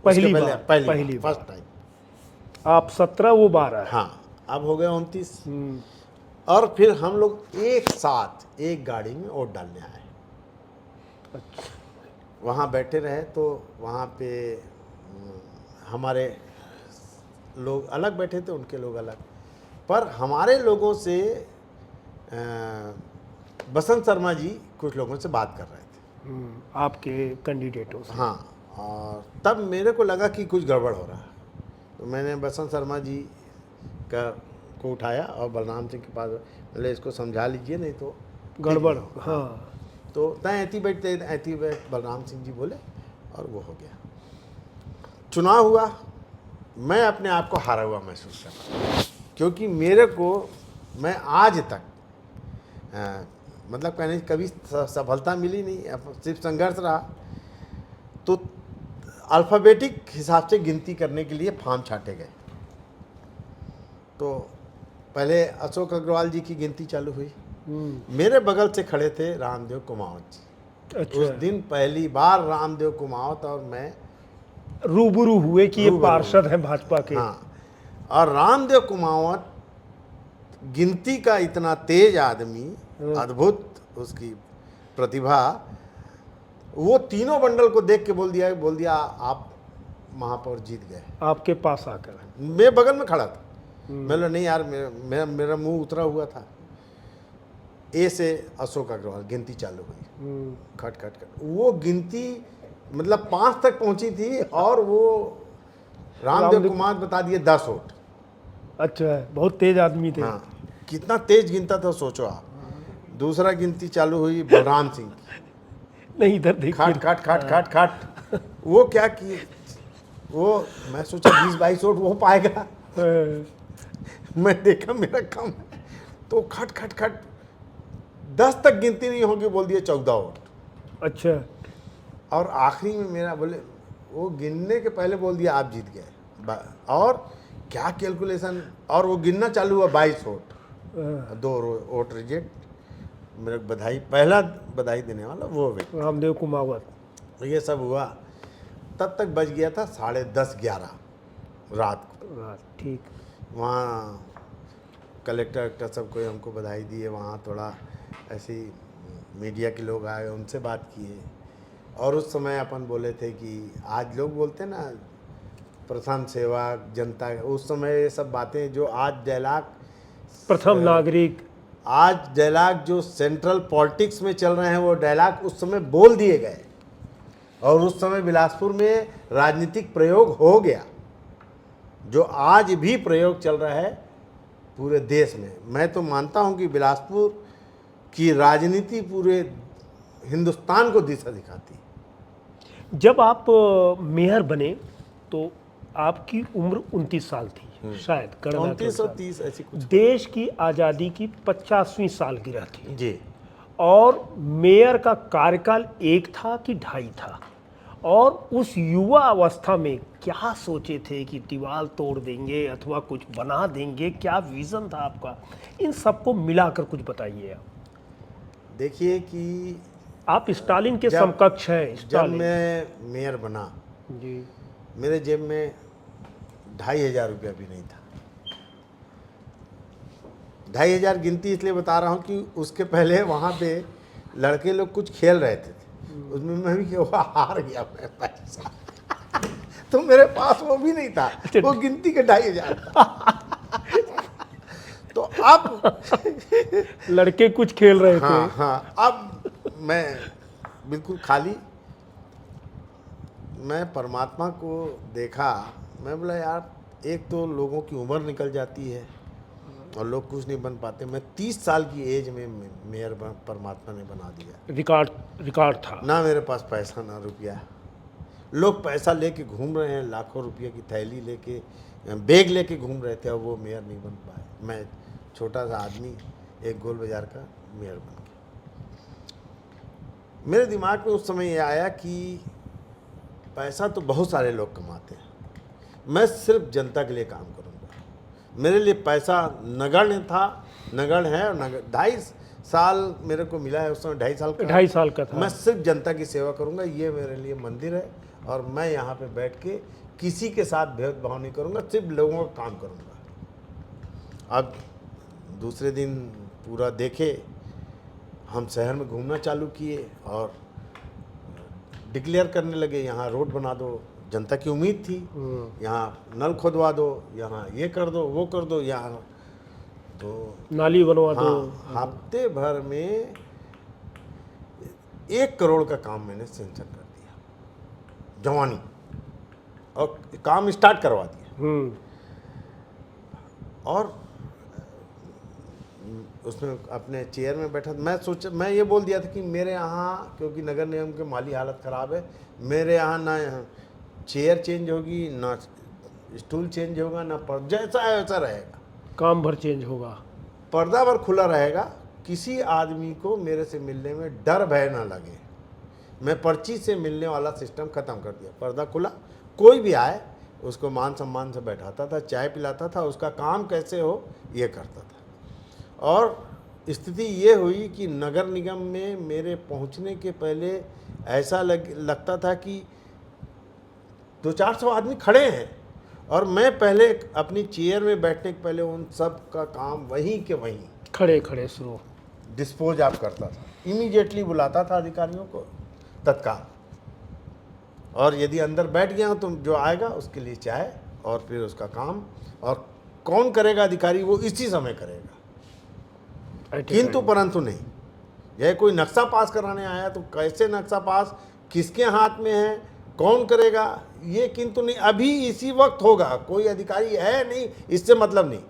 पहली उसके बार, पहली बार, फर्स्ट टाइम। आप 17, वो 12 है। हाँ, अब हो गए 29। और फिर हम लोग एक साथ एक गाड़ी में वोट डालने आए। अच्छा। वहाँ बैठे रहे तो वहाँ पे हमारे लोग अलग बैठे थे, उनके लोग अलग। पर हमारे लोगों से बसंत शर्मा जी कुछ लोगों से बात कर रहे थे, आपके कैंडिडेटों से। हाँ। और तब मेरे को लगा कि कुछ गड़बड़ हो रहा है, तो मैंने बसंत शर्मा जी को उठाया और बलराम सिंह के पास, बोले इसको समझा लीजिए नहीं तो गड़बड़। हाँ। हाँ। तो तय ऐती बैठ बलराम सिंह जी बोले और वो हो गया। चुनाव हुआ, मैं अपने आप को हारा हुआ महसूस कर रहा, क्योंकि मेरे को, मैं आज तक मतलब कहने कभी सफलता मिली नहीं, सिर्फ संघर्ष रहा। तो अल्फ़ाबेटिक हिसाब से गिनती करने के लिए फॉर्म छाटे गए। तो पहले अशोक अग्रवाल जी की गिनती चालू हुई। मेरे बगल से खड़े थे रामदेव कुमावत जी। अच्छा। उस दिन पहली बार रामदेव कुमावत और मैं रूबरू हुए कि ये पार्षद हैं भाजपा के। हाँ, और रामदेव कुमावत गिनती का इतना तेज आदमी, अद्भुत उसकी प्रतिभा, वो तीनों बंडल को देख के बोल दिया आप महापौर जीत गए। आपके पास आकर। मैं बगल में खड़ा था, मैं बोला नहीं यार, मेरा मुंह उतरा हुआ था। ए से अशोक अग्रवाल, गिनती चालू हुई, खट खट खट। वो गिनती मतलब 5 तक पहुंची थी और वो रामदेव कुमार बता दिए 10 वोट। अच्छा, बहुत तेज आदमी थे। हाँ, कितना तेज गिनता था सोचो आप। दूसरा गिनती चालू हुई बलराम सिंह, नहीं इधर देखिए। खट खट खट खट खट। वो क्या किए, वो मैं सोचा 20-22 वोट वो पाएगा। मैं देखा मेरा कम है, तो खट खट खट 10 तक गिनती नहीं होगी, बोल दिए 14 वोट। अच्छा। और आखिरी में मेरा बोले, वो गिनने के पहले बोल दिया आप जीत गए। और क्या कैलकुलेशन, और वो गिनना चालू हुआ 22 वोट, 2 वोट रिजेक्ट। मेरे बधाई, पहला बधाई देने वाला वो व्यक्ति रामदेव कुमावत। ये सब हुआ। तब तक बज गया था 10:30-11 रात को। ठीक। वहाँ कलेक्टर सब कोई हमको बधाई दिए। वहाँ थोड़ा ऐसी मीडिया के लोग आए, उनसे बात किए। और उस समय अपन बोले थे कि आज लोग बोलते ना प्रथम सेवक जनता, उस समय ये सब बातें जो आज डायलॉग, प्रथम नागरिक, आज डायलॉग जो सेंट्रल पॉलिटिक्स में चल रहे हैं, वो डायलॉग उस समय बोल दिए गए। और उस समय बिलासपुर में राजनीतिक प्रयोग हो गया, जो आज भी प्रयोग चल रहा है पूरे देश में। मैं तो मानता हूं कि बिलासपुर की राजनीति पूरे हिंदुस्तान को दिशा दिखाती है। जब आप मेयर बने तो आपकी उम्र 29 साल थी शायद, गणना के 29 और अनुसार। 30 ऐसी कुछ। देश की आज़ादी की 50वीं सालगिरह थी जी। और मेयर का कार्यकाल 1 था कि 2.5 था। और उस युवा अवस्था में क्या सोचे थे कि दीवार तोड़ देंगे अथवा कुछ बना देंगे, क्या विज़न था आपका? इन सबको मिलाकर कुछ बताइए आप। देखिए कि आप स्टालिन के समकक्ष हैं। जब स्टालिन। मैं मेयर बना, जी। मेरे जेब में 2,500 रुपया भी नहीं था। 2,500 गिनती इसलिए बता रहा हूँ कि उसके पहले वहाँ पे लड़के लोग कुछ खेल रहे थे, उसमें मैं भी हार गया मैं पैसा। तो मेरे पास वो भी नहीं था, वो गिनती के 2,500। तो अब लड़के कुछ खेल रहे थे। हाँ, अब मैं बिल्कुल खाली। मैं परमात्मा को देखा, मैं बोला यार, एक तो लोगों की उम्र निकल जाती है और लोग कुछ नहीं बन पाते। मैं 30 साल की एज में मेयर परमात्मा ने बना दिया। रिकॉर्ड था। ना मेरे पास पैसा ना रुपया, लोग पैसा लेके घूम रहे हैं, लाखों रुपये की थैली लेके, बैग लेके घूम रहे थे, और वो मेयर नहीं बन पाए। मैं छोटा सा आदमी एक गोल बाजार का मेयर बन गया। मेरे दिमाग में उस समय ये आया कि पैसा तो बहुत सारे लोग कमाते हैं, मैं सिर्फ जनता के लिए काम करूँगा। मेरे लिए पैसा नगण्य था, नगण्य है, और 2.5 साल मेरे को मिला है, उस समय 2.5 साल का था। मैं सिर्फ जनता की सेवा करूँगा, ये मेरे लिए मंदिर है, और मैं यहाँ पे बैठ के किसी के साथ भेदभाव नहीं करूँगा, सिर्फ लोगों का काम करूँगा। अब दूसरे दिन पूरा देखे, हम शहर में घूमना चालू किए और डिक्लेयर करने लगे, यहाँ रोड बना दो, जनता की उम्मीद थी, यहाँ नल खोदवा दो, यहाँ ये कर दो, वो कर दो, यहाँ तो नाली बनवा दो। हफ्ते भर में 1 करोड़ का काम मैंने सेंक्शन कर दिया, जवानी, और काम स्टार्ट करवा दिया। और उसमें अपने चेयर में बैठा, मैं ये बोल दिया था कि मेरे यहाँ, क्योंकि नगर निगम के माली हालत ख़राब है, मेरे यहाँ ना चेयर चेंज होगी, ना स्टूल चेंज होगा, ना जैसा है वैसा रहेगा, काम भर चेंज होगा, पर्दा भर खुला रहेगा, किसी आदमी को मेरे से मिलने में डर भय ना लगे। मैं पर्ची से मिलने वाला सिस्टम ख़त्म कर दिया, पर्दा खुला, कोई भी आए उसको मान सम्मान से बैठाता था, चाय पिलाता था, उसका काम कैसे हो ये करता था। और स्थिति ये हुई कि नगर निगम में मेरे पहुंचने के पहले ऐसा लगता था कि 200-400 आदमी खड़े हैं, और मैं पहले अपनी चेयर में बैठने के पहले उन सब का काम वहीं के वहीं खड़े खड़े शुरू डिस्पोज ऑफ करता था, इमीडिएटली बुलाता था अधिकारियों को तत्काल, और यदि अंदर बैठ गया तो जो आएगा उसके लिए चाय, और फिर उसका काम, और कौन करेगा अधिकारी वो इसी समय करेगा, किंतु परंतु नहीं। यह कोई नक्शा पास कराने आया तो कैसे नक्शा पास, किसके हाथ में है, कौन करेगा, ये किंतु नहीं, अभी इसी वक्त होगा, कोई अधिकारी है नहीं, इससे मतलब नहीं,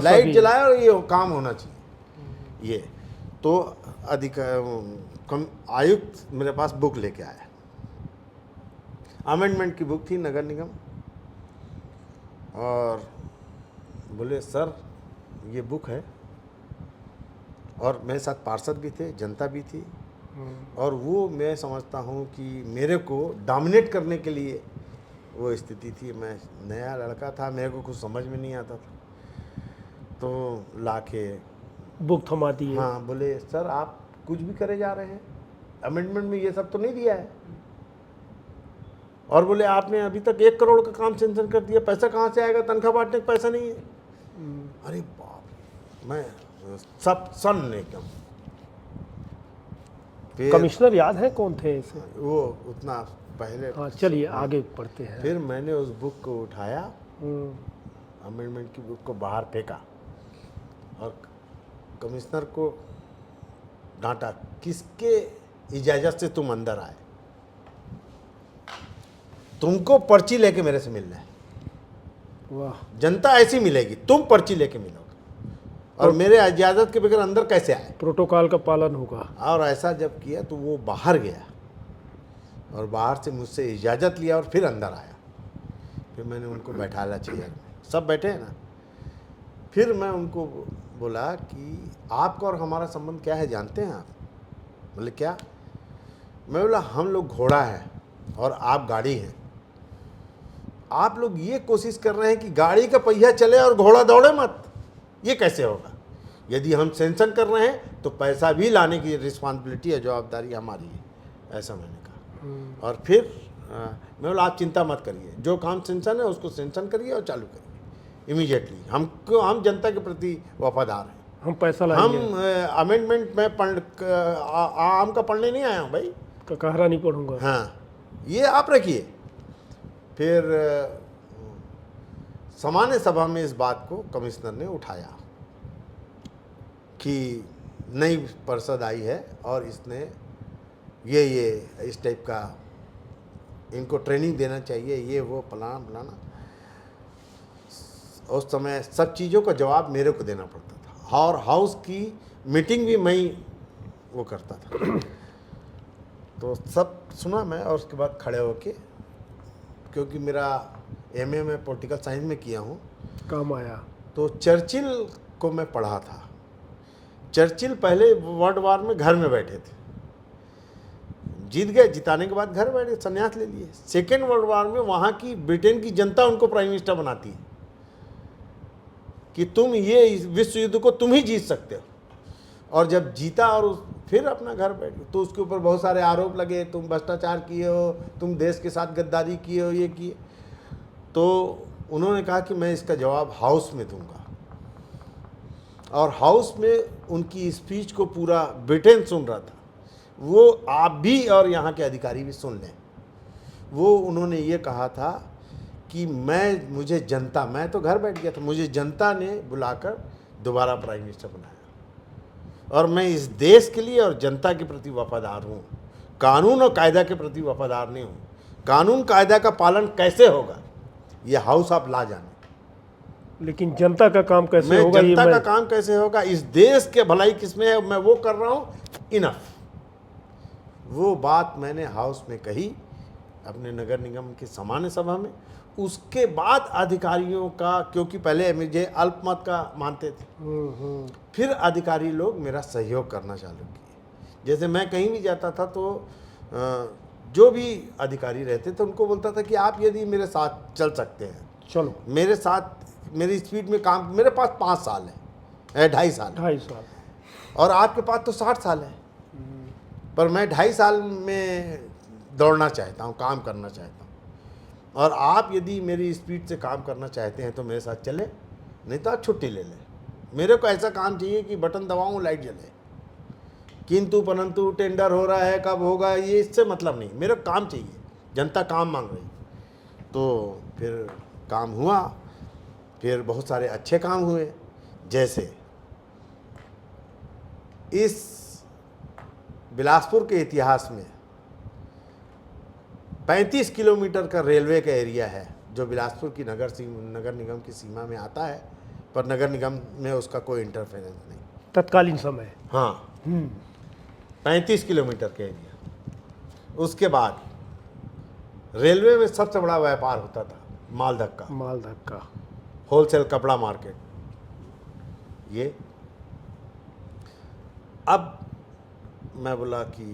लाइट जलाए और ये काम होना चाहिए। ये तो आयुक्त मेरे पास बुक लेके आया, अमेंडमेंट की बुक थी नगर निगम, और बोले सर ये बुक है, और मेरे साथ पार्षद भी थे, जनता भी थी, और वो मैं समझता हूँ कि मेरे को डोमिनेट करने के लिए वो स्थिति थी। मैं नया लड़का था, मेरे को कुछ समझ में नहीं आता था, तो लाके बुक थमा दी। हाँ, बोले सर आप कुछ भी करे जा रहे हैं, अमेंडमेंट में ये सब तो नहीं दिया है, और बोले आपने अभी तक 1 करोड़ का काम सेंक्शन कर दिया, पैसा कहाँ से आएगा, तनख्वाह बांटने का पैसा नहीं है। अरे बाप, मैं सब सन एकदम। कमिश्नर याद है कौन थे इसे? वो उतना पहले। हाँ चलिए आगे पढ़ते हैं। फिर मैंने उस बुक को उठाया, अमेंडमेंट की बुक को बाहर फेंका, और कमिश्नर को डांटा, किसके इजाज़त से तुम अंदर आए, तुमको पर्ची लेके मेरे से मिलना है। वाह, जनता ऐसी मिलेगी, तुम पर्ची लेके मिलोगे, और मेरे इजाज़त के बगैर अंदर कैसे आए, प्रोटोकॉल का पालन होगा। और ऐसा जब किया तो वो बाहर गया, और बाहर से मुझसे इजाज़त लिया, और फिर अंदर आया। फिर मैंने उनको बैठाया चेयर में, सब बैठे हैं ना। फिर मैं उनको बोला कि आपका और हमारा संबंध क्या है जानते हैं आप? बोले क्या? मैं बोला हम लोग घोड़ा है और आप गाड़ी हैं। आप लोग ये कोशिश कर रहे हैं कि गाड़ी का पहिया चले और घोड़ा दौड़े मत, ये कैसे होगा? यदि हम सेंक्शन कर रहे हैं तो पैसा भी लाने की रिस्पॉन्सिबिलिटी है, जवाबदारी हमारी है, ऐसा मैंने कहा। और फिर मैं बोला आप चिंता मत करिए, जो काम सेंक्शन है उसको सेंक्शन करिए और चालू करिए इमीडिएटली। हम जनता के प्रति वफादार हैं, हम पैसा लाएंगे। हम अमेंडमेंट में आम का पढ़ने नहीं आया हूँ भाई, कहरा नहीं पढ़ूंगा। हाँ, ये आप रखिए। फिर सामान्य सभा में इस बात को कमिश्नर ने उठाया कि नई परिषद आई है और इसने ये इस टाइप का इनको ट्रेनिंग देना चाहिए, ये वो फलाना। उस समय सब चीज़ों का जवाब मेरे को देना पड़ता था, और हाउस की मीटिंग भी मैं वो करता था। तो सब सुना मैं, और उसके बाद खड़े होके क्योंकि मेरा एमए में पॉलिटिकल साइंस में किया हूँ, काम आया। तो चर्चिल को मैं पढ़ा था। चर्चिल पहले वर्ल्ड वार में घर में बैठे थे, जीत गए, जिताने के बाद घर बैठे संन्यास ले लिए। सेकेंड वर्ल्ड वार में वहाँ की ब्रिटेन की जनता उनको प्राइम मिनिस्टर बनाती है कि तुम ये विश्व युद्ध को तुम ही जीत सकते हो। और जब जीता और फिर अपना घर बैठ गए, तो उसके ऊपर बहुत सारे आरोप लगे, तुम भ्रष्टाचार किए हो, तुम देश के साथ गद्दारी किए हो, ये किए। तो उन्होंने कहा कि मैं इसका जवाब हाउस में दूंगा, और हाउस में उनकी स्पीच को पूरा ब्रिटेन सुन रहा था। वो आप भी और यहाँ के अधिकारी भी सुन लें। वो उन्होंने ये कहा था कि मुझे जनता, मैं तो घर बैठ गया था, मुझे जनता ने बुलाकर दोबारा प्राइम मिनिस्टर बनाया, और मैं इस देश के लिए और जनता के प्रति वफादार हूँ, कानून और कायदा के प्रति वफादार नहीं हूँ। कानून कायदा का पालन कैसे होगा, ये हाउस आप ला जाने, लेकिन जनता का काम कैसे होगा, ये जनता का काम कैसे होगा, इस देश के भलाई किसमें है, मैं वो कर रहा हूँ, इनफ। वो बात मैंने हाउस में कही अपने नगर निगम की सामान्य सभा में। उसके बाद अधिकारियों का, क्योंकि पहले मुझे अल्पमत का मानते थे, फिर अधिकारी लोग मेरा सहयोग करना चालू किए। जैसे मैं कहीं भी जाता था तो जो भी अधिकारी रहते थे उनको बोलता था कि आप यदि मेरे साथ चल सकते हैं, चलो मेरे साथ मेरी स्पीड में काम, मेरे पास 5 साल है, 2.5 साल, 2.5 साल, और आपके पास तो 60 साल है, पर मैं 2.5 साल में दौड़ना चाहता हूँ, काम करना चाहता हूँ, और आप यदि मेरी स्पीड से काम करना चाहते हैं तो मेरे साथ चले, नहीं तो आप छुट्टी ले लें। मेरे को ऐसा काम चाहिए कि बटन दबाऊँ लाइट जले, किंतु परंतु टेंडर हो रहा है कब होगा ये इससे मतलब नहीं, मेरे को काम चाहिए, जनता काम मांग रही। तो फिर काम हुआ, फिर बहुत सारे अच्छे काम हुए, जैसे इस बिलासपुर के इतिहास में 35 किलोमीटर का रेलवे का एरिया है जो बिलासपुर की नगर निगम की सीमा में आता है, पर नगर निगम में उसका कोई इंटरफेरेंस नहीं तत्कालीन समय। हाँ, 35 किलोमीटर का एरिया। उसके बाद रेलवे में सबसे बड़ा व्यापार होता था माल धक्का, होलसेल कपड़ा मार्केट। ये अब मैं बोला कि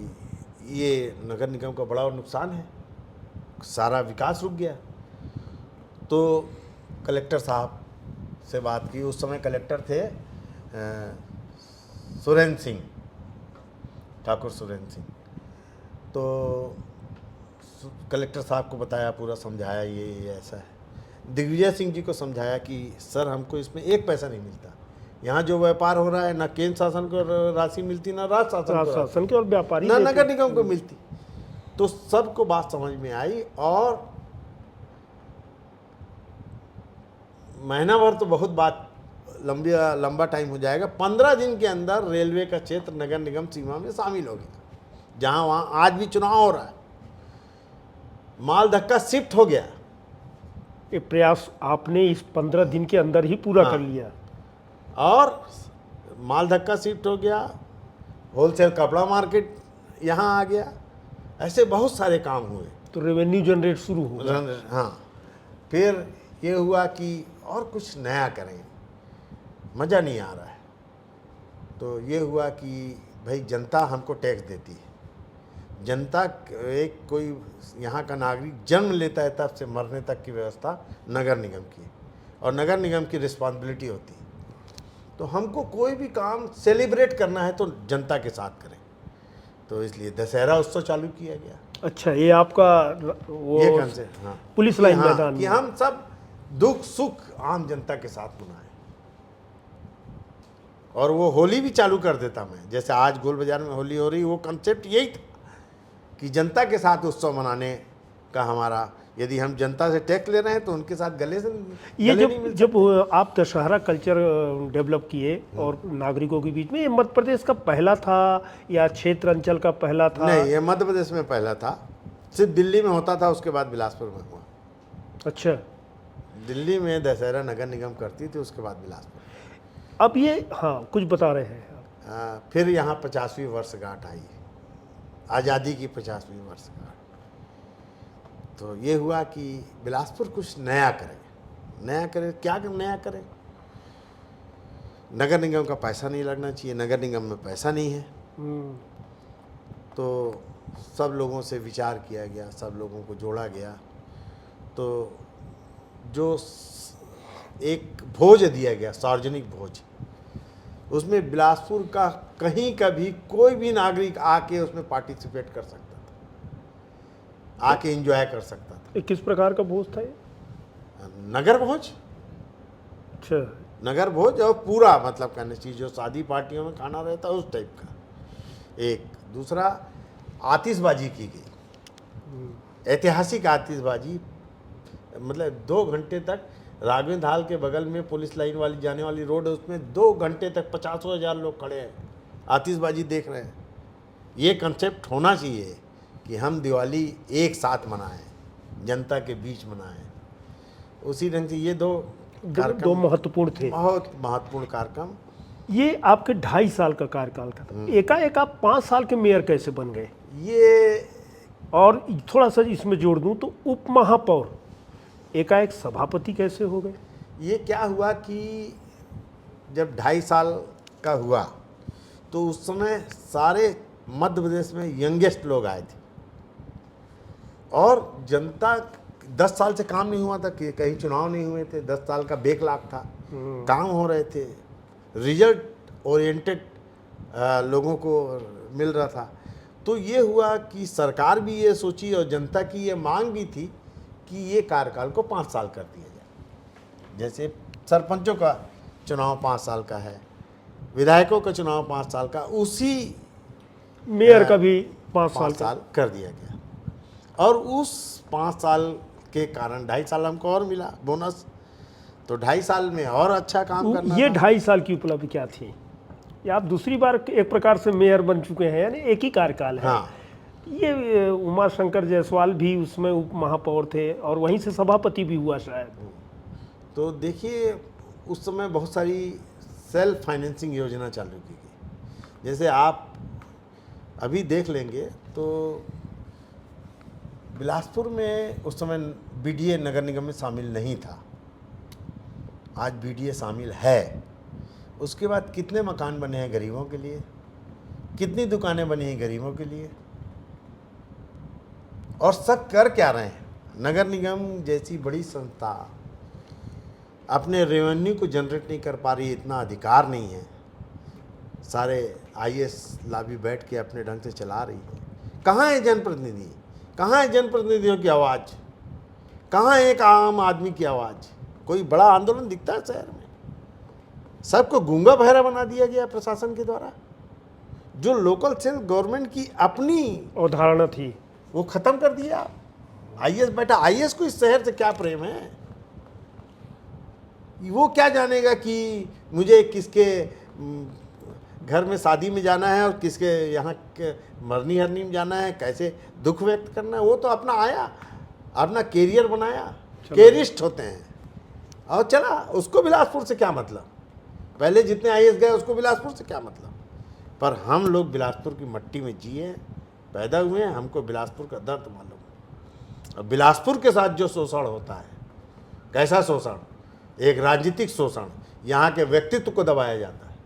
ये नगर निगम का बड़ा नुकसान है, सारा विकास रुक गया। तो कलेक्टर साहब से बात की, उस समय कलेक्टर थे सुरेंद्र सिंह, ठाकुर सुरेंद्र सिंह। तो कलेक्टर साहब को बताया, पूरा समझाया, ये ऐसा है। दिग्विजय सिंह जी को समझाया कि सर हमको इसमें 1 पैसा नहीं मिलता, यहाँ जो व्यापार हो रहा है ना केंद्र शासन को राशि मिलती, ना राज्य शासन के और व्यापारी ना नगर निगम को मिलती। तो सबको बात समझ में आई, और महीना भर तो बहुत बात लंबा टाइम हो जाएगा। 15 दिन के अंदर रेलवे का क्षेत्र नगर निगम सीमा में शामिल हो गया, जहाँ वहाँ आज भी चुनाव हो रहा है। माल धक्का शिफ्ट हो गया। ये प्रयास आपने इस 15 दिन के अंदर ही पूरा कर लिया, और माल धक्का शिफ्ट हो गया, होलसेल कपड़ा मार्केट यहाँ आ गया, ऐसे बहुत सारे काम हुए। तो रेवेन्यू जनरेट शुरू हुआ। हाँ, फिर ये हुआ कि और कुछ नया करें, मज़ा नहीं आ रहा है। तो ये हुआ कि भाई जनता हमको टैक्स देती है, जनता एक कोई यहाँ का नागरिक जन्म लेता है तब से मरने तक की व्यवस्था नगर निगम की, और नगर निगम की रिस्पॉन्सिबिलिटी होती है। तो हमको कोई भी काम सेलिब्रेट करना है तो जनता के साथ करें, तो इसलिए दशहरा उत्सव चालू किया गया। अच्छा, ये आपका वो ये कंसेप्ट, हाँ, पुलिस लाइन हाँ, मैदान कि में। हम सब दुख सुख आम जनता के साथ मनाएं। और वो होली भी चालू कर देता मैं, जैसे आज गोल बाजार में होली हो रही, वो कंसेप्ट यही था कि जनता के साथ उत्सव मनाने का हमारा, यदि हम जनता से टैक्स ले रहे हैं तो उनके साथ गले नहीं जब आप दशहरा कल्चर डेवलप किए और नागरिकों के बीच में, ये मध्य प्रदेश का पहला था या क्षेत्र अंचल का पहला था? नहीं, ये मध्य प्रदेश में पहला था, सिर्फ दिल्ली में होता था, उसके बाद बिलासपुर में हुआ। अच्छा, दिल्ली में दशहरा नगर निगम करती थी, उसके बाद बिलासपुर। अब ये, हाँ, कुछ बता रहे हैं। फिर यहाँ 50वीं वर्षगांठ आई, आज़ादी की 50वीं वर्षगांठ। तो ये हुआ कि बिलासपुर कुछ नया करे, क्या नया करे। नगर निगम का पैसा नहीं लगना चाहिए, नगर निगम में पैसा नहीं है। तो सब लोगों से विचार किया गया, सब लोगों को जोड़ा गया, तो जो एक भोज दिया गया, सार्वजनिक भोज, उसमें बिलासपुर का कहीं का भी कोई भी नागरिक आके उसमें पार्टिसिपेट कर सकता था, आके एंजॉय कर सकता था। ये किस प्रकार का भोज था ये? नगर भोज, अच्छा, नगर भोज, और पूरा मतलब कहने चाहिए जो शादी पार्टियों में खाना रहता है उस टाइप का। एक दूसरा, आतिशबाजी की गई, ऐतिहासिक आतिशबाजी, मतलब 2 घंटे तक राघवेंद्र हाल के बगल में पुलिस लाइन वाली जाने वाली रोड है, उसमें 2 घंटे तक 50,000 लोग खड़े हैं, आतिशबाजी देख रहे हैं। ये कंसेप्ट होना चाहिए कि हम दिवाली एक साथ मनाएं, जनता के बीच मनाएं। उसी ढंग से ये दो महत्वपूर्ण थे, बहुत महत्वपूर्ण कार्यक्रम। ये आपके 2.5 साल का कार्यकाल का था। एकाएक आप 5 साल के मेयर कैसे बन गए? ये और थोड़ा सा इसमें जोड़ दूं तो उप महापौर एकाएक सभापति कैसे हो गए? ये क्या हुआ कि जब 2.5 साल का हुआ तो उस समय सारे मध्य प्रदेश में यंगेस्ट लोग आए थे, और जनता 10 साल से काम नहीं हुआ था, कि कहीं चुनाव नहीं हुए थे, 10 साल का बैकलॉग था, काम हो रहे थे, रिजल्ट ओरिएंटेड लोगों को मिल रहा था। तो ये हुआ कि सरकार भी ये सोची और जनता की ये मांग भी थी कि ये कार्यकाल को 5 साल कर दिया जाए। जैसे सरपंचों का चुनाव 5 साल का है, विधायकों का चुनाव 5 साल का, उसी मेयर का भी 5 साल कर दिया गया। और उस 5 साल के कारण 2.5 साल हमको और मिला बोनस, तो 2.5 साल में और अच्छा काम करना ये था। 2.5 साल की उपलब्धि क्या थी? या आप दूसरी बार एक प्रकार से मेयर बन चुके हैं, यानी एक ही कार्यकाल है। हाँ, ये उमा शंकर जायसवाल भी उसमें उप महापौर थे और वहीं से सभापति भी हुआ शायद। तो देखिए उस समय बहुत सारी सेल्फ फाइनेंसिंग योजना चालू की गई। जैसे आप अभी देख लेंगे तो बिलासपुर में उस समय बीडीए नगर निगम में शामिल नहीं था, आज बीडीए शामिल है। उसके बाद कितने मकान बने हैं गरीबों के लिए, कितनी दुकानें बनी हैं गरीबों के लिए, और सब कर क्या रहे हैं। नगर निगम जैसी बड़ी संस्था अपने रेवेन्यू को जनरेट नहीं कर पा रही, इतना अधिकार नहीं है, सारे आईएएस लाभी बैठ के अपने ढंग से चला रही है। कहाँ है जनप्रतिनिधि, कहाँ है जनप्रतिनिधियों की आवाज़, कहाँ है एक आम आदमी की आवाज़? कोई बड़ा आंदोलन दिखता है शहर में? सबको गूंगा बहरा बना दिया गया प्रशासन के द्वारा। जो लोकल सेल्फ गवर्नमेंट की अपनी अवधारणा थी वो खत्म कर दिया। आईएएस बैठा, आईएएस को इस शहर से क्या प्रेम है? वो क्या जानेगा कि मुझे किसके घर में शादी में जाना है और किसके यहाँ के मरनी हरनी में जाना है, कैसे दुख व्यक्त करना है। वो तो अपना आया, अपना कैरियर बनाया, कैरिस्ट होते हैं और चला। उसको बिलासपुर से क्या मतलब? पहले जितने आईएएस गए उसको बिलासपुर से क्या मतलब? पर हम लोग बिलासपुर की मट्टी में जिए, पैदा हुए हैं, हमको बिलासपुर का दर्द मालूम है। और बिलासपुर के साथ जो शोषण होता है, कैसा शोषण, एक राजनीतिक शोषण, यहाँ के व्यक्तित्व को दबाया जाता है,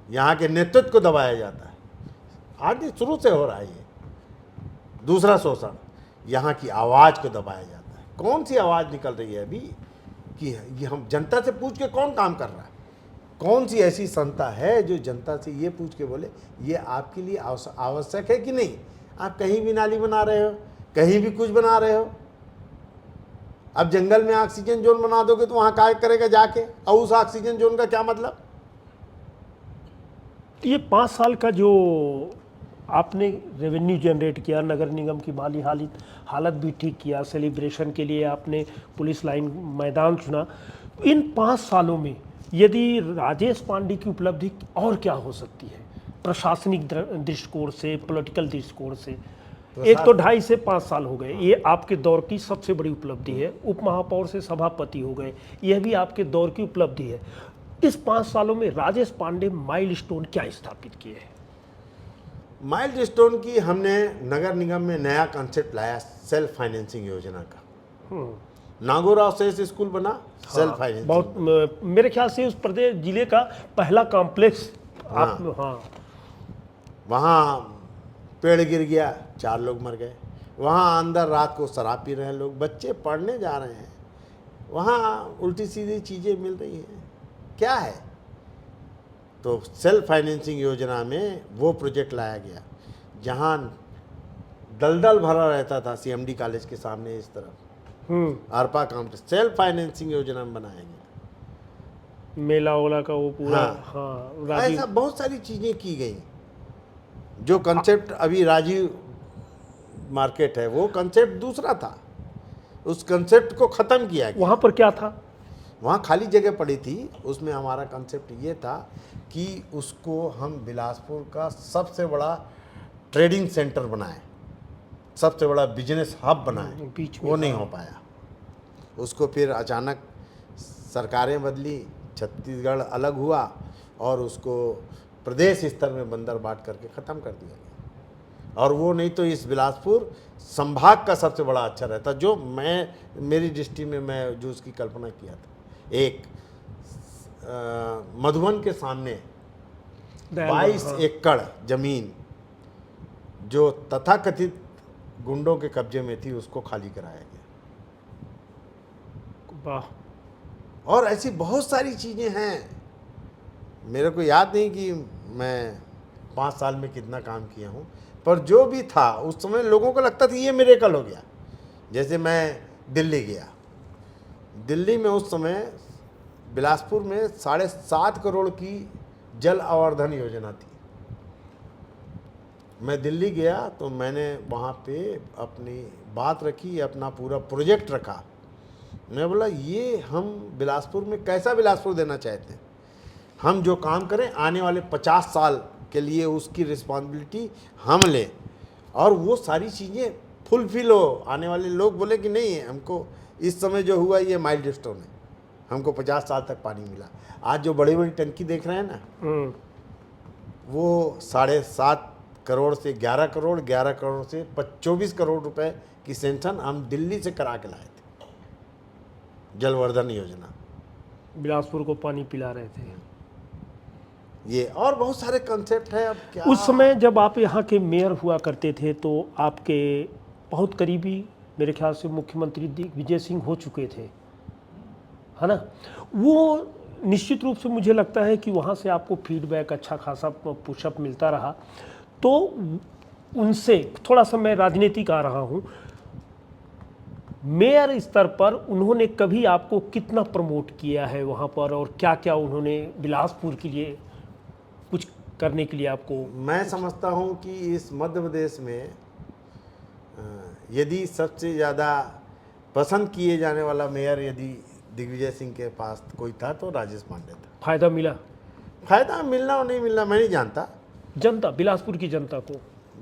यहाँ के नेतृत्व को दबाया जाता है, आज शुरू से हो रहा है। ये दूसरा शोषण, यहाँ की आवाज़ को दबाया जाता है। कौन सी आवाज़ निकल रही है अभी कि ये हम जनता से पूछ के कौन काम कर रहा है? कौन सी ऐसी संस्था है जो जनता से ये पूछ के बोले ये आपके लिए आवश्यक है कि नहीं? आप कहीं भी नाली बना रहे हो, कहीं भी कुछ बना रहे हो। अब जंगल में ऑक्सीजन जोन बना दोगे तो वहाँ क्या करेगा जाके, और उस ऑक्सीजन जोन का क्या मतलब? तो ये 5 साल का जो आपने रेवेन्यू जनरेट किया, नगर निगम की माली हालत भी ठीक किया, सेलिब्रेशन के लिए आपने पुलिस लाइन मैदान चुना, इन 5 सालों में यदि राजेश पांडे की उपलब्धि और क्या हो सकती है प्रशासनिक दृष्टिकोण से, पॉलिटिकल दृष्टिकोण से? एक तो 2.5 से 5 साल हो गए, ये आपके दौर की सबसे बड़ी उपलब्धि है। उप महापौर से सभापति हो गए, यह भी आपके दौर की उपलब्धि है। इस 5 सालों में राजेश पांडे माइलस्टोन क्या स्थापित किए हैं? माइलस्टोन की हमने नगर निगम में नया कॉन्सेप्ट लाया सेल्फ फाइनेंसिंग योजना का। नागौर शेष स्कूल बना, सेल्फ फाइनेंसिंग। बहुत मेरे ख्याल से उस प्रदेश जिले का पहला कॉम्प्लेक्स आप वहाँ पेड़ गिर गया, 4 लोग मर गए। वहाँ अंदर रात को शराब पी रहे हैं लोग, बच्चे पढ़ने जा रहे हैं, वहाँ उल्टी सीधी चीज़ें मिल रही हैं, क्या है। तो सेल्फ फाइनेंसिंग योजना में वो प्रोजेक्ट लाया गया जहाँ दलदल भरा रहता था सीएमडी कॉलेज के सामने इस तरफ, आरपा काउंटर सेल्फ फाइनेंसिंग योजना में बनाया गया। मेला ओला का वो पूरा राजीव, ऐसा बहुत सारी चीज़ें की गई। जो कंसेप्ट अभी राजीव मार्केट है वो कंसेप्ट दूसरा था, उस कंसेप्ट को ख़त्म किया गया। वहाँ पर क्या था? वहाँ खाली जगह पड़ी थी, उसमें हमारा कंसेप्ट ये था कि उसको हम बिलासपुर का सबसे बड़ा ट्रेडिंग सेंटर बनाएं, सबसे बड़ा बिजनेस हब बनाएं। बीच में वो नहीं हो पाया। उसको फिर अचानक सरकारें बदली, छत्तीसगढ़ अलग हुआ और उसको प्रदेश स्तर में बंदर बांट करके ख़त्म कर दिया गया। और वो नहीं तो इस बिलासपुर संभाग का सबसे बड़ा अच्छा रहता, जो मेरी दृष्टि में मैं जो उसकी कल्पना किया था। एक मधुबन के सामने 22 एकड़ जमीन जो तथाकथित गुंडों के कब्जे में थी, उसको खाली कराया गया। वाह। और ऐसी बहुत सारी चीज़ें हैं, मेरे को याद नहीं कि मैं 5 साल में कितना काम किया हूँ, पर जो भी था उस समय लोगों को लगता था ये मिरेकल हो गया। जैसे मैं दिल्ली गया, दिल्ली में उस समय बिलासपुर में 7.5 करोड़ की जल आवर्धन योजना थी। मैं दिल्ली गया तो मैंने वहाँ पे अपनी बात रखी, अपना पूरा प्रोजेक्ट रखा। मैं बोला ये हम बिलासपुर में कैसा बिलासपुर देना चाहते हैं, हम जो काम करें आने वाले 50 साल के लिए उसकी रिस्पॉन्सिबिलिटी हम लें, और वो सारी चीज़ें फुलफिल हो। आने वाले लोग बोले कि नहीं, हमको इस समय जो हुआ ये माइलस्टोन है, हमको 50 साल तक पानी मिला। आज जो बड़ी बड़ी टंकी देख रहे हैं ना, वो 7.5 करोड़ से 11 करोड़, 11 करोड़ से 24 करोड़ रुपए की सेंक्शन हम दिल्ली से करा के लाए थे, जलवर्धन योजना। बिलासपुर को पानी पिला रहे थे। ये और बहुत सारे कंसेप्ट है। अब क्या, उस समय जब आप यहाँ के मेयर हुआ करते थे तो आपके बहुत करीबी मेरे ख्याल से मुख्यमंत्री दिग्विजय सिंह हो चुके थे, है ना। वो निश्चित रूप से मुझे लगता है कि वहाँ से आपको फीडबैक अच्छा खासा पुशअप मिलता रहा। तो उनसे थोड़ा सा मैं राजनीतिक आ रहा हूँ, मेयर स्तर पर उन्होंने कभी आपको कितना प्रमोट किया है वहाँ पर, और क्या क्या उन्होंने बिलासपुर के लिए कुछ करने के लिए आपको? मैं समझता हूँ कि इस मध्य प्रदेश में यदि सबसे ज़्यादा पसंद किए जाने वाला मेयर यदि दिग्विजय सिंह के पास कोई था तो राजेश पांडे था। फायदा मिला? फायदा मिलना और नहीं मिलना मैं नहीं जानता। जनता, बिलासपुर की जनता को,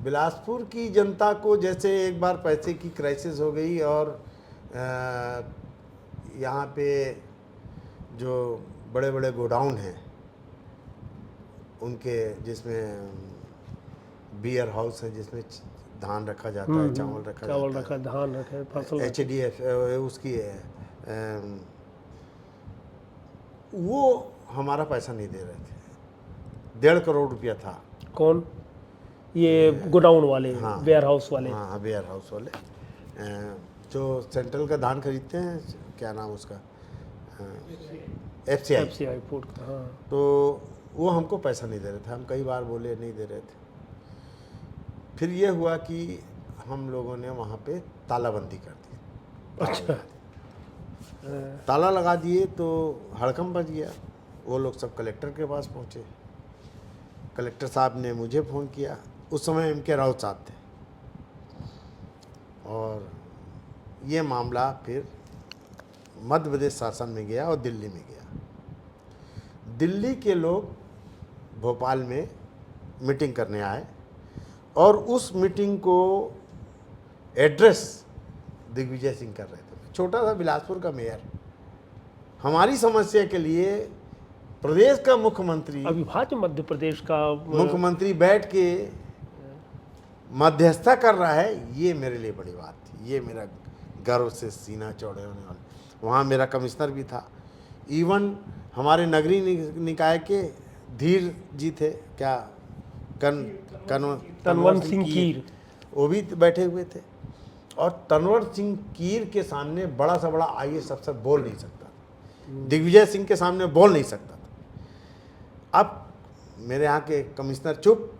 बिलासपुर की जनता को जैसे एक बार पैसे की क्राइसिस हो गई और यहाँ पे जो बड़े बड़े गोडाउन हैं उनके, जिसमें बियर हाउस है जिसमें धान रखा जाता है, चावल रखा, धान रखा, फसल, HDF उसकी वो हमारा पैसा नहीं दे रहे थे। 1.5 करोड़ रुपया था। कौन? ये गोडाउन वाले? हाँ, वेयर हाउस वाले? हाँ, वेयर हाउस वाले जो सेंट्रल का धान खरीदते हैं, क्या नाम उसका, FCI फूड का। हाँ। तो वो हमको पैसा नहीं दे रहे थे। हम कई बार बोले, नहीं दे रहे थे। फिर ये हुआ कि हम लोगों ने वहाँ पे तालाबंदी कर दी। अच्छा। ताला लगा दिए तो हड़कंप बच गया। वो लोग सब कलेक्टर के पास पहुँचे। कलेक्टर साहब ने मुझे फ़ोन किया, उस समय MK राउत साहब थे, और ये मामला फिर मध्य प्रदेश शासन में गया और दिल्ली में गया। दिल्ली के लोग भोपाल में मीटिंग करने आए और उस मीटिंग को एड्रेस दिग्विजय सिंह कर रहे थे। छोटा सा बिलासपुर का मेयर हमारी समस्या के लिए प्रदेश का मुख्यमंत्री, अविभाज्य मध्य प्रदेश का मुख्यमंत्री बैठ के मध्यस्थता कर रहा है, ये मेरे लिए बड़ी बात थी। ये मेरा गर्व से सीना चौड़े होने वाला। वहाँ मेरा कमिश्नर भी था। इवन हमारे नगरीय निकाय के धीर जी थे, क्या तनवंत सिंह कीर, वो भी बैठे हुए थे। और तनवर सिंह कीर के सामने बड़ा सा बड़ा IAS अफसर बोल नहीं सकता था, दिग्विजय सिंह के सामने बोल नहीं सकता था। अब मेरे यहाँ के कमिश्नर चुप,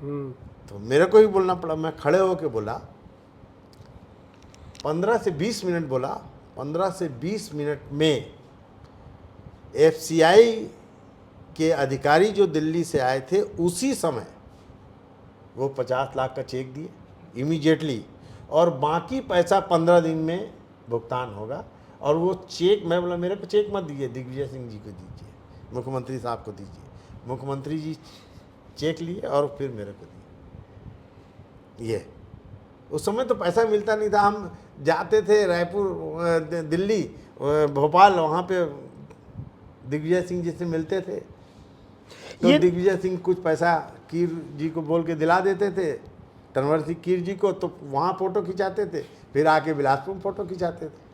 तो मेरे को ही बोलना पड़ा। मैं खड़े होके बोला, 15 से 20 मिनट बोला। 15 से 20 मिनट में FCI के अधिकारी जो दिल्ली से आए थे, उसी समय वो 50 लाख का चेक दिए इमीडिएटली, और बाकी पैसा 15 दिन में भुगतान होगा। और वो चेक, मैं बोला मेरे को चेक मत दीजिए, दिग्विजय सिंह जी को दीजिए, मुख्यमंत्री साहब को दीजिए। मुख्यमंत्री जी चेक लिए और फिर मेरे को दिए। ये उस समय तो पैसा मिलता नहीं था। हम जाते थे रायपुर, दिल्ली, भोपाल, वहाँ पे दिग्विजय सिंह जी से मिलते थे, तो दिग्विजय सिंह कुछ पैसा कीर जी को बोल के दिला देते थे, तनवर सिंह कीर जी को, तो वहाँ फ़ोटो खिंचाते थे, फिर आके बिलासपुर में फ़ोटो खिंचाते थे।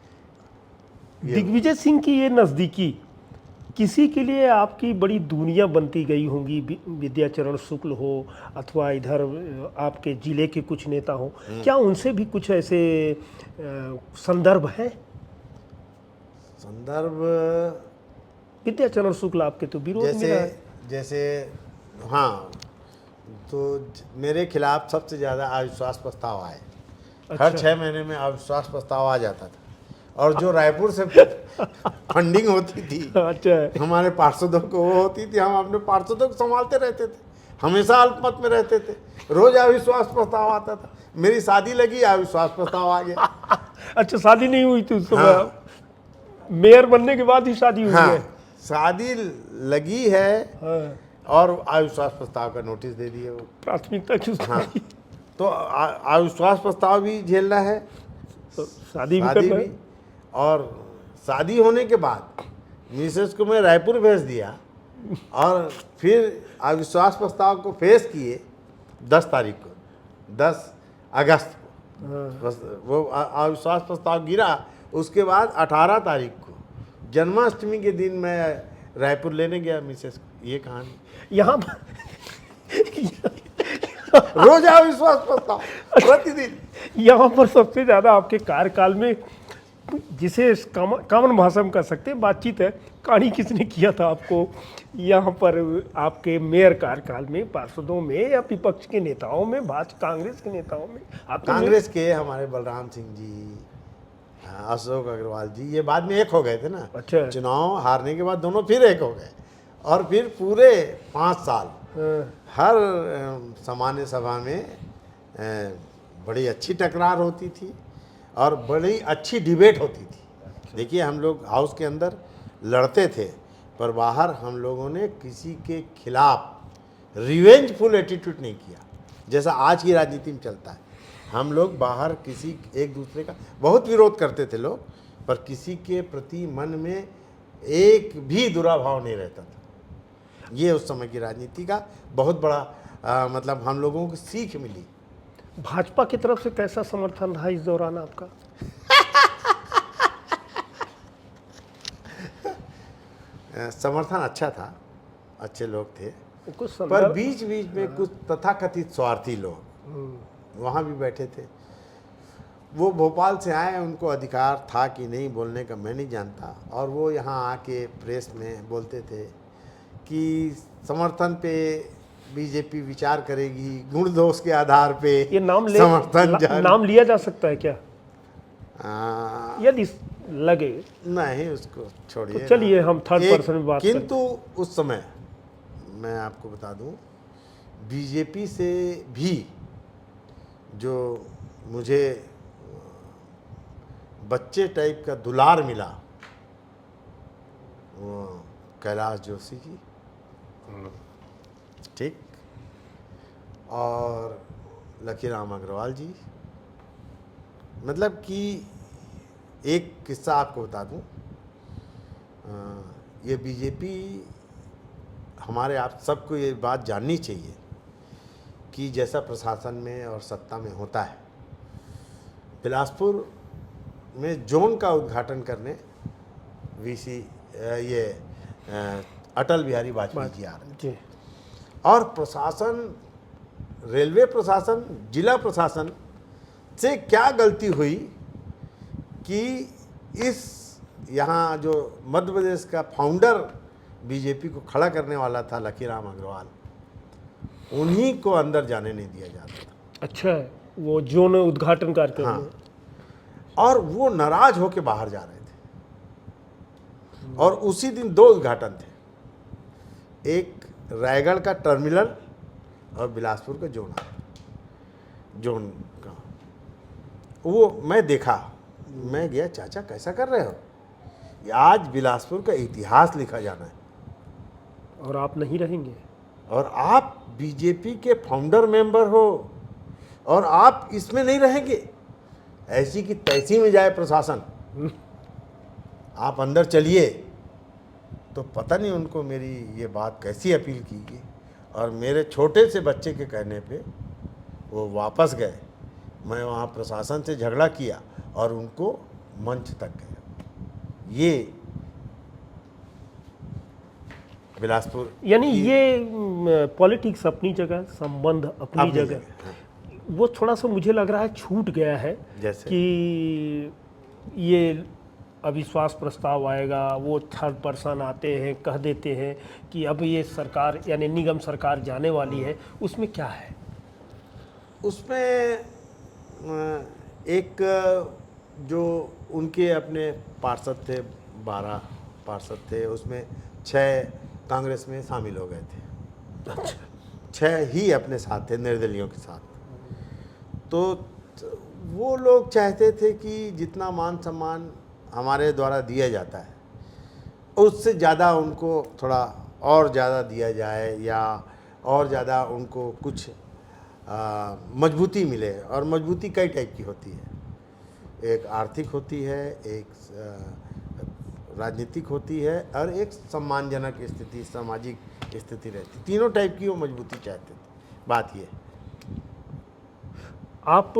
दिग्विजय सिंह की ये नज़दीकी किसी के लिए आपकी बड़ी दुनिया बनती गई होंगी। विद्याचरण शुक्ल हो अथवा इधर आपके जिले के कुछ नेता हो, क्या उनसे भी कुछ ऐसे संदर्भ हैं? संदर्भ विद्याचरण शुक्ल आपके तो विरोध में रहा है। जैसे हाँ, तो मेरे खिलाफ सबसे ज़्यादा अविश्वास प्रस्ताव आए। हर 6 महीने में अविश्वास प्रस्ताव आ जाता था, और जो रायपुर से फंडिंग होती थी, अच्छा, हमारे पार्षदों को वो होती थी, हम अपने पार्षदों को संभालते रहते थे, हमेशा अल्पमत में रहते थे। रोज अविश्वास प्रस्ताव आता था। मेरी शादी लगी, अविश्वास प्रस्ताव आ गया। अच्छा, शादी नहीं हुई थी उस समय? हाँ। मेयर बनने के बाद ही शादी हुई हाँ, है? शादी लगी है, हाँ। और अविश्वास प्रस्ताव का नोटिस दे दिए वो। प्राथमिकता किस? हाँ, तो अविश्वास प्रस्ताव भी झेलना है, तो शादी भी शादी करना भी। है। और शादी होने के बाद मिसेस को मैं रायपुर भेज दिया, और फिर अविश्वास प्रस्ताव को फेस किए 10 तारीख को, 10 अगस्त को। बस वो अविश्वास प्रस्ताव गिरा। उसके बाद 18 तारीख को जन्माष्टमी के दिन मैं रायपुर लेने गया मिसेस को। ये कहानी यहाँ रोज अविश्वास प्रस्ताव प्रतिदिन। यहाँ पर सबसे ज़्यादा आपके कार्यकाल में, जिसे कॉमन भाषा में कह सकते हैं, बातचीत है, कहानी किसने किया था आपको यहाँ पर आपके मेयर कार्यकाल में? पार्षदों में या विपक्ष के नेताओं में, भाजपा कांग्रेस के नेताओं में? आप कांग्रेस के हमारे बलराम सिंह जी, अशोक अग्रवाल जी, ये बाद में एक हो गए थे ना। अच्छा। चुनाव हारने के बाद दोनों फिर एक हो गए, और फिर पूरे 5 साल हर सामान्य सभा में बड़ी अच्छी टकरार होती थी, और बड़ी अच्छी डिबेट होती थी। देखिए, हम लोग हाउस के अंदर लड़ते थे, पर बाहर हम लोगों ने किसी के खिलाफ रिवेंजफुल एटीट्यूड नहीं किया, जैसा आज की राजनीति में चलता है। हम लोग बाहर किसी एक दूसरे का बहुत विरोध करते थे लोग, पर किसी के प्रति मन में एक भी बुरा भाव नहीं रहता था। ये उस समय की राजनीति का बहुत बड़ा मतलब हम लोगों को सीख मिली। भाजपा की तरफ से कैसा समर्थन रहा इस दौरान आपका? समर्थन अच्छा था, अच्छे लोग थे, कुछ पर बीच बीच में कुछ तथाकथित स्वार्थी लोग वहाँ भी बैठे थे। वो भोपाल से आए, उनको अधिकार था कि नहीं बोलने का मैं नहीं जानता, और वो यहाँ आके प्रेस में बोलते थे कि समर्थन पे बीजेपी विचार करेगी, गुण दोष के आधार पे ये नाम नाम लिया जा सकता है क्या, यदि लगे? नहीं, उसको छोड़िए। तो चलिए हम थर्ड पर्सन में बात किंतु उस समय मैं आपको बता दूं, बीजेपी से भी जो मुझे बच्चे टाइप का दुलार मिला, वो कैलाश जोशी जी, ठीक, और लकीराम अग्रवाल जी। मतलब कि एक किस्सा आपको बता दूं, ये बीजेपी, हमारे आप सबको ये बात जाननी चाहिए कि जैसा प्रशासन में और सत्ता में होता है, बिलासपुर में जोन का उद्घाटन करने वीसी ये अटल बिहारी वाजपेयी जी आ रहे थे। जी और प्रशासन, रेलवे प्रशासन, जिला प्रशासन से क्या गलती हुई कि इस यहाँ जो मध्य प्रदेश का फाउंडर बीजेपी को खड़ा करने वाला था लकीराम अग्रवाल, उन्हीं को अंदर जाने नहीं दिया जाता था। अच्छा है, वो जोन उद्घाटन कार्यक्रम हाँ। में। और वो नाराज होकर बाहर जा रहे थे। और उसी दिन 2 उद्घाटन थे, एक रायगढ़ का टर्मिनल और बिलासपुर का जोन का। वो मैं देखा, मैं गया, चाचा कैसा कर रहे हो, ये आज बिलासपुर का इतिहास लिखा जाना है और आप नहीं रहेंगे। और आप बीजेपी के फाउंडर मेंबर हो और आप इसमें नहीं रहेंगे, ऐसी की तैसी में जाए प्रशासन, आप अंदर चलिए। तो पता नहीं उनको मेरी ये बात कैसी अपील की, और मेरे छोटे से बच्चे के कहने पे वो वापस गए। मैं वहाँ प्रशासन से झगड़ा किया और उनको मंच तक गया। ये बिलासपुर यानी ये पॉलिटिक्स अपनी जगह, संबंध अपनी जगह, वो थोड़ा सा मुझे लग रहा है छूट गया है। जैसे? कि ये अविश्वास प्रस्ताव आएगा, वो थर्ड पर्सन आते हैं, कह देते हैं कि अब ये सरकार यानी निगम सरकार जाने वाली है, उसमें क्या है? उसमें एक जो उनके अपने पार्षद थे, 12 पार्षद थे, उसमें 6 कांग्रेस में शामिल हो गए थे। 6 ही अपने साथ थे, निर्दलियों के साथ। तो वो लोग चाहते थे कि जितना मान सम्मान हमारे द्वारा दिया जाता है, उससे ज़्यादा उनको थोड़ा और ज़्यादा दिया जाए, या और ज़्यादा उनको कुछ मजबूती मिले। और मजबूती कई टाइप की होती है, एक आर्थिक होती है, एक राजनीतिक होती है, और एक सम्मानजनक स्थिति, सामाजिक स्थिति रहती। तीनों टाइप की वो मजबूती चाहते थे। बात ये, आप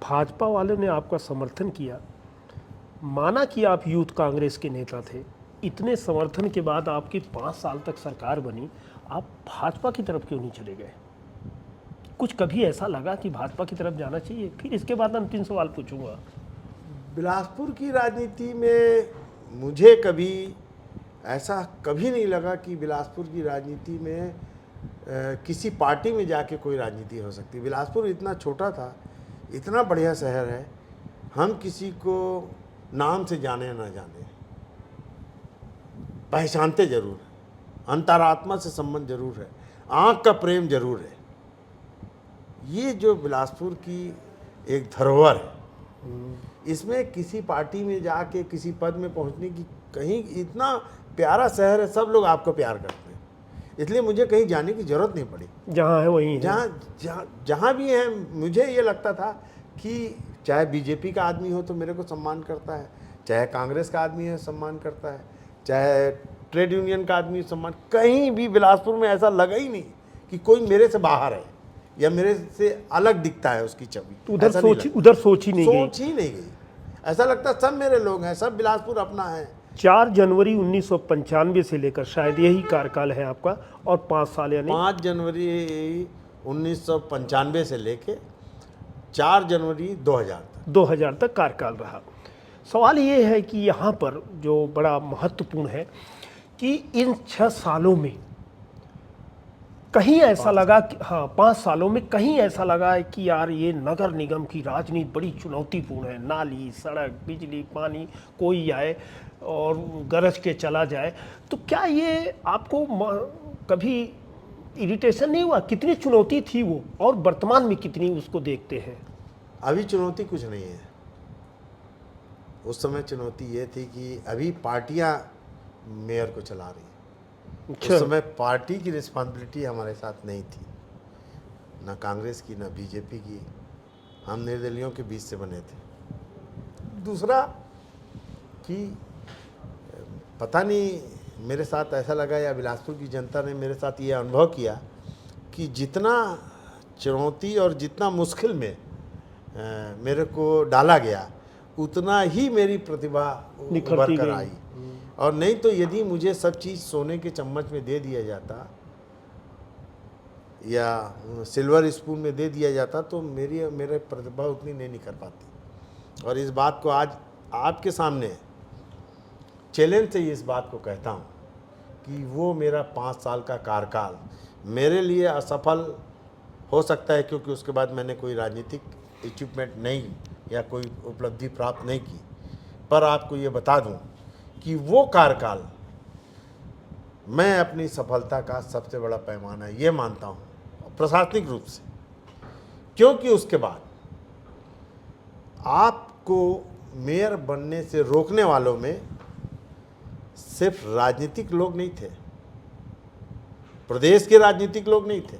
भाजपा वालों ने आपका समर्थन किया, माना कि आप यूथ कांग्रेस के नेता थे, इतने समर्थन के बाद आपकी 5 साल तक सरकार बनी, आप भाजपा की तरफ क्यों नहीं चले गए? कुछ कभी ऐसा लगा कि भाजपा की तरफ जाना चाहिए? फिर इसके बाद अंतिम सवाल पूछूंगा। बिलासपुर की राजनीति में मुझे कभी ऐसा कभी नहीं लगा कि बिलासपुर की राजनीति में किसी पार्टी में जाके कोई राजनीति हो सकती। बिलासपुर इतना छोटा था, इतना बढ़िया शहर है, हम किसी को नाम से जाने ना जाने, पहचानते जरूर है, अंतरात्मा से संबंध जरूर है, आँख का प्रेम जरूर है। ये जो बिलासपुर की एक धरोहर है, इसमें किसी पार्टी में जाके किसी पद में पहुंचने की, कहीं इतना प्यारा शहर है, सब लोग आपको प्यार करते हैं, इसलिए मुझे कहीं जाने की जरूरत नहीं पड़ी। जहाँ है वहीं है। जहाँ भी है, मुझे ये लगता था कि चाहे बीजेपी का आदमी हो तो मेरे को सम्मान करता है, चाहे कांग्रेस का आदमी है सम्मान करता है, चाहे ट्रेड यूनियन का आदमी सम्मान, कहीं भी बिलासपुर में ऐसा लगा ही नहीं कि कोई मेरे से बाहर है या मेरे से अलग दिखता है उसकी छवि। तो उधर सोच ही नहीं गई। ऐसा लगता सब मेरे लोग हैं, सब बिलासपुर अपना है। 4 जनवरी 1995 से लेकर शायद यही कार्यकाल है आपका, और 5 साल यानी 5 जनवरी 1995 से लेके 4 जनवरी 2000 तक कार्यकाल रहा। सवाल ये है कि यहाँ पर जो बड़ा महत्वपूर्ण है कि इन 6 सालों में कहीं ऐसा लगा कि 5 सालों में कहीं ऐसा लगा है कि यार ये नगर निगम की राजनीति बड़ी चुनौतीपूर्ण है, नाली, सड़क, बिजली, पानी, कोई आए और गरज के चला जाए, तो क्या ये आपको कभी इरिटेशन नहीं हुआ? कितनी चुनौती थी वो, और वर्तमान में कितनी उसको देखते हैं? अभी चुनौती कुछ नहीं है। उस समय चुनौती ये थी कि अभी पार्टियां मेयर को चला रही हैं। अच्छा। उस समय पार्टी की रिस्पॉन्सिबिलिटी हमारे साथ नहीं थी, ना कांग्रेस की ना बीजेपी की, हम निर्दलियों के बीच से बने थे। दूसरा कि पता नहीं मेरे साथ ऐसा लगा या बिलासपुर की जनता ने मेरे साथ ये अनुभव किया कि जितना चुनौती और जितना मुश्किल में मेरे को डाला गया, उतना ही मेरी प्रतिभा निखरती उभर कर गई। आई। और नहीं तो यदि मुझे सब चीज़ सोने के चम्मच में दे दिया जाता या सिल्वर स्पून में दे दिया जाता तो मेरे प्रतिभा उतनी नहीं निखर पाती। और इस बात को आज आपके सामने चैलेंज से इस बात को कहता हूँ कि वो मेरा 5 साल का कार्यकाल मेरे लिए असफल हो सकता है, क्योंकि उसके बाद मैंने कोई राजनीतिक अचीवमेंट नहीं या कोई उपलब्धि प्राप्त नहीं की। पर आपको ये बता दूं कि वो कार्यकाल मैं अपनी सफलता का सबसे बड़ा पैमाना ये मानता हूँ प्रशासनिक रूप से, क्योंकि उसके बाद आपको मेयर बनने से रोकने वालों में सिर्फ राजनीतिक लोग नहीं थे, प्रदेश के राजनीतिक लोग नहीं थे,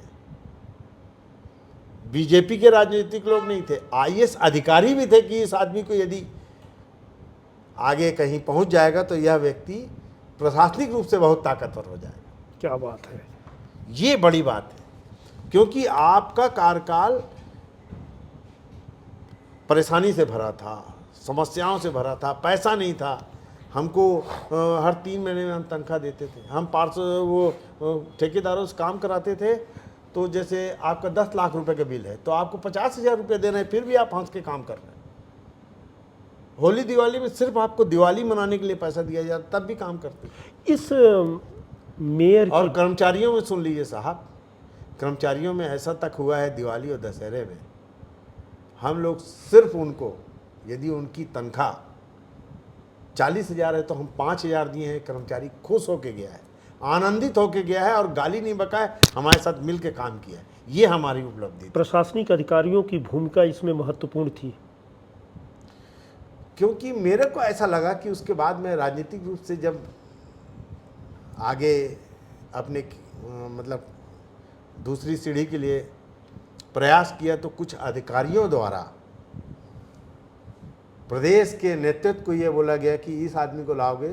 बीजेपी के राजनीतिक लोग नहीं थे, आईएएस अधिकारी भी थे कि इस आदमी को यदि आगे कहीं पहुंच जाएगा तो यह व्यक्ति प्रशासनिक रूप से बहुत ताकतवर हो जाएगा। क्या बात है। ये बड़ी बात है, क्योंकि आपका कार्यकाल परेशानी से भरा था, समस्याओं से भरा था, पैसा नहीं था। हमको हर 3 महीने में हम तनख्वाह देते थे, हम ठेकेदारों से काम कराते थे। तो जैसे आपका 10 लाख रुपए का बिल है तो आपको 50,000 रुपये देना है, फिर भी आप हंस के काम कर रहे हैं। होली दिवाली में सिर्फ आपको दिवाली मनाने के लिए पैसा दिया जाता, तब भी काम करते। इस मेयर और कर्मचारियों में सुन लीजिए साहब, कर्मचारियों में ऐसा तक हुआ है दिवाली और दशहरे में हम लोग सिर्फ उनको, यदि उनकी तनख्वाह 40,000 है तो हम 5,000 दिए हैं। कर्मचारी खुश होके गया है, आनंदित होके गया है और गाली नहीं बका है, हमारे साथ मिल के काम किया है। ये हमारी उपलब्धि थी। प्रशासनिक अधिकारियों की भूमिका इसमें महत्वपूर्ण थी, क्योंकि मेरे को ऐसा लगा कि उसके बाद मैं राजनीतिक रूप से जब आगे अपने मतलब दूसरी सीढ़ी के लिए प्रयास किया तो कुछ अधिकारियों द्वारा प्रदेश के नेतृत्व को ये बोला गया कि इस आदमी को लाओगे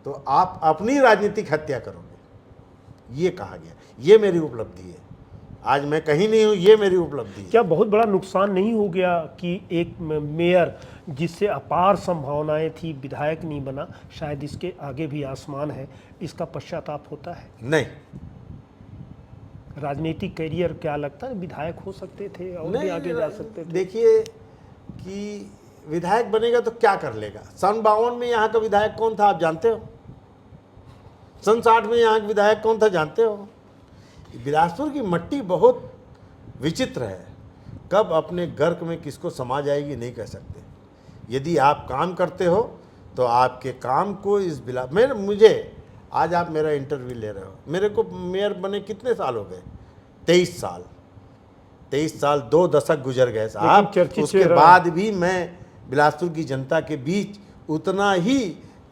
तो आप अपनी राजनीतिक हत्या करोगे, ये कहा गया। ये मेरी उपलब्धि है, आज मैं कहीं नहीं हूँ, ये मेरी उपलब्धि है। क्या बहुत बड़ा नुकसान नहीं हो गया कि एक मेयर जिससे अपार संभावनाएं थी विधायक नहीं बना? शायद इसके आगे भी आसमान है, इसका पश्चाताप होता है? नहीं, राजनीतिक करियर क्या लगता है, विधायक हो सकते थे और भी आगे जा सकते थे। देखिए कि विधायक बनेगा तो क्या कर लेगा। सन 52 में यहाँ का विधायक कौन था आप जानते हो? सन 60 में यहाँ का विधायक कौन था जानते हो? बिलासपुर की मट्टी बहुत विचित्र है, कब अपने गर्क में किसको समा जाएगी नहीं कह सकते। यदि आप काम करते हो तो आपके काम को मुझे आज आप मेरा इंटरव्यू ले रहे हो, मेरे को मेयर बने कितने साल हो गए? 23 साल। 23 साल 2 दशक गुजर गए साहब। उसके बाद भी मैं बिलासपुर की जनता के बीच उतना ही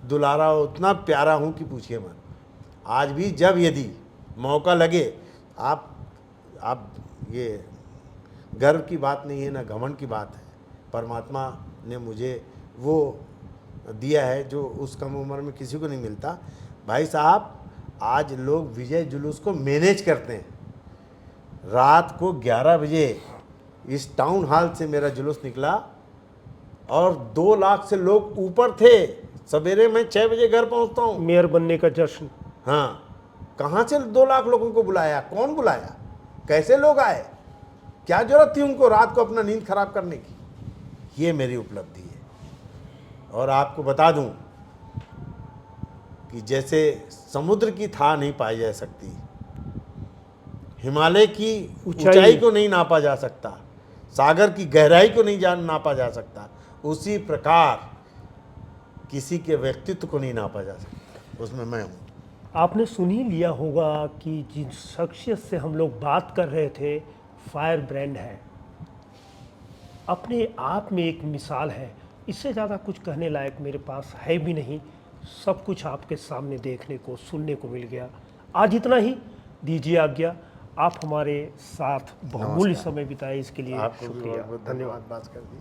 दुलारा, उतना प्यारा हूँ कि पूछिए मत। आज भी जब यदि मौका लगे, आप ये गर्व की बात नहीं है ना घमंड की बात है, परमात्मा ने मुझे वो दिया है जो उस कम उम्र में किसी को नहीं मिलता। भाई साहब, आज लोग विजय जुलूस को मैनेज करते हैं। रात को 11 बजे इस टाउन हॉल से मेरा जुलूस निकला और 2 लाख से लोग ऊपर थे। सवेरे मैं 6 बजे घर पहुंचता हूँ। मेयर बनने का जश्न। हाँ, कहाँ से 2 लाख लोगों को बुलाया? कौन बुलाया? कैसे लोग आए? क्या जरूरत थी उनको रात को अपना नींद खराब करने की? ये मेरी उपलब्धि है। और आपको बता दूं कि जैसे समुद्र की थाह नहीं पाई जा सकती, हिमालय की ऊंचाई को नहीं नापा जा सकता, सागर की गहराई को नहीं नापा जा सकता, उसी प्रकार किसी के व्यक्तित्व को नहीं नापा जा सकता, उसमें मैं हूँ। आपने सुन ही लिया होगा कि जिस शख्सियत से हम लोग बात कर रहे थे फायर ब्रांड है, अपने आप में एक मिसाल है। इससे ज़्यादा कुछ कहने लायक मेरे पास है भी नहीं, सब कुछ आपके सामने देखने को सुनने को मिल गया। आज इतना ही, दीजिए आज्ञा। आप हमारे साथ बहुमूल्य समय बिताए, इसके लिए आपको शुक्रिया, बहुत धन्यवाद। बात कर दी।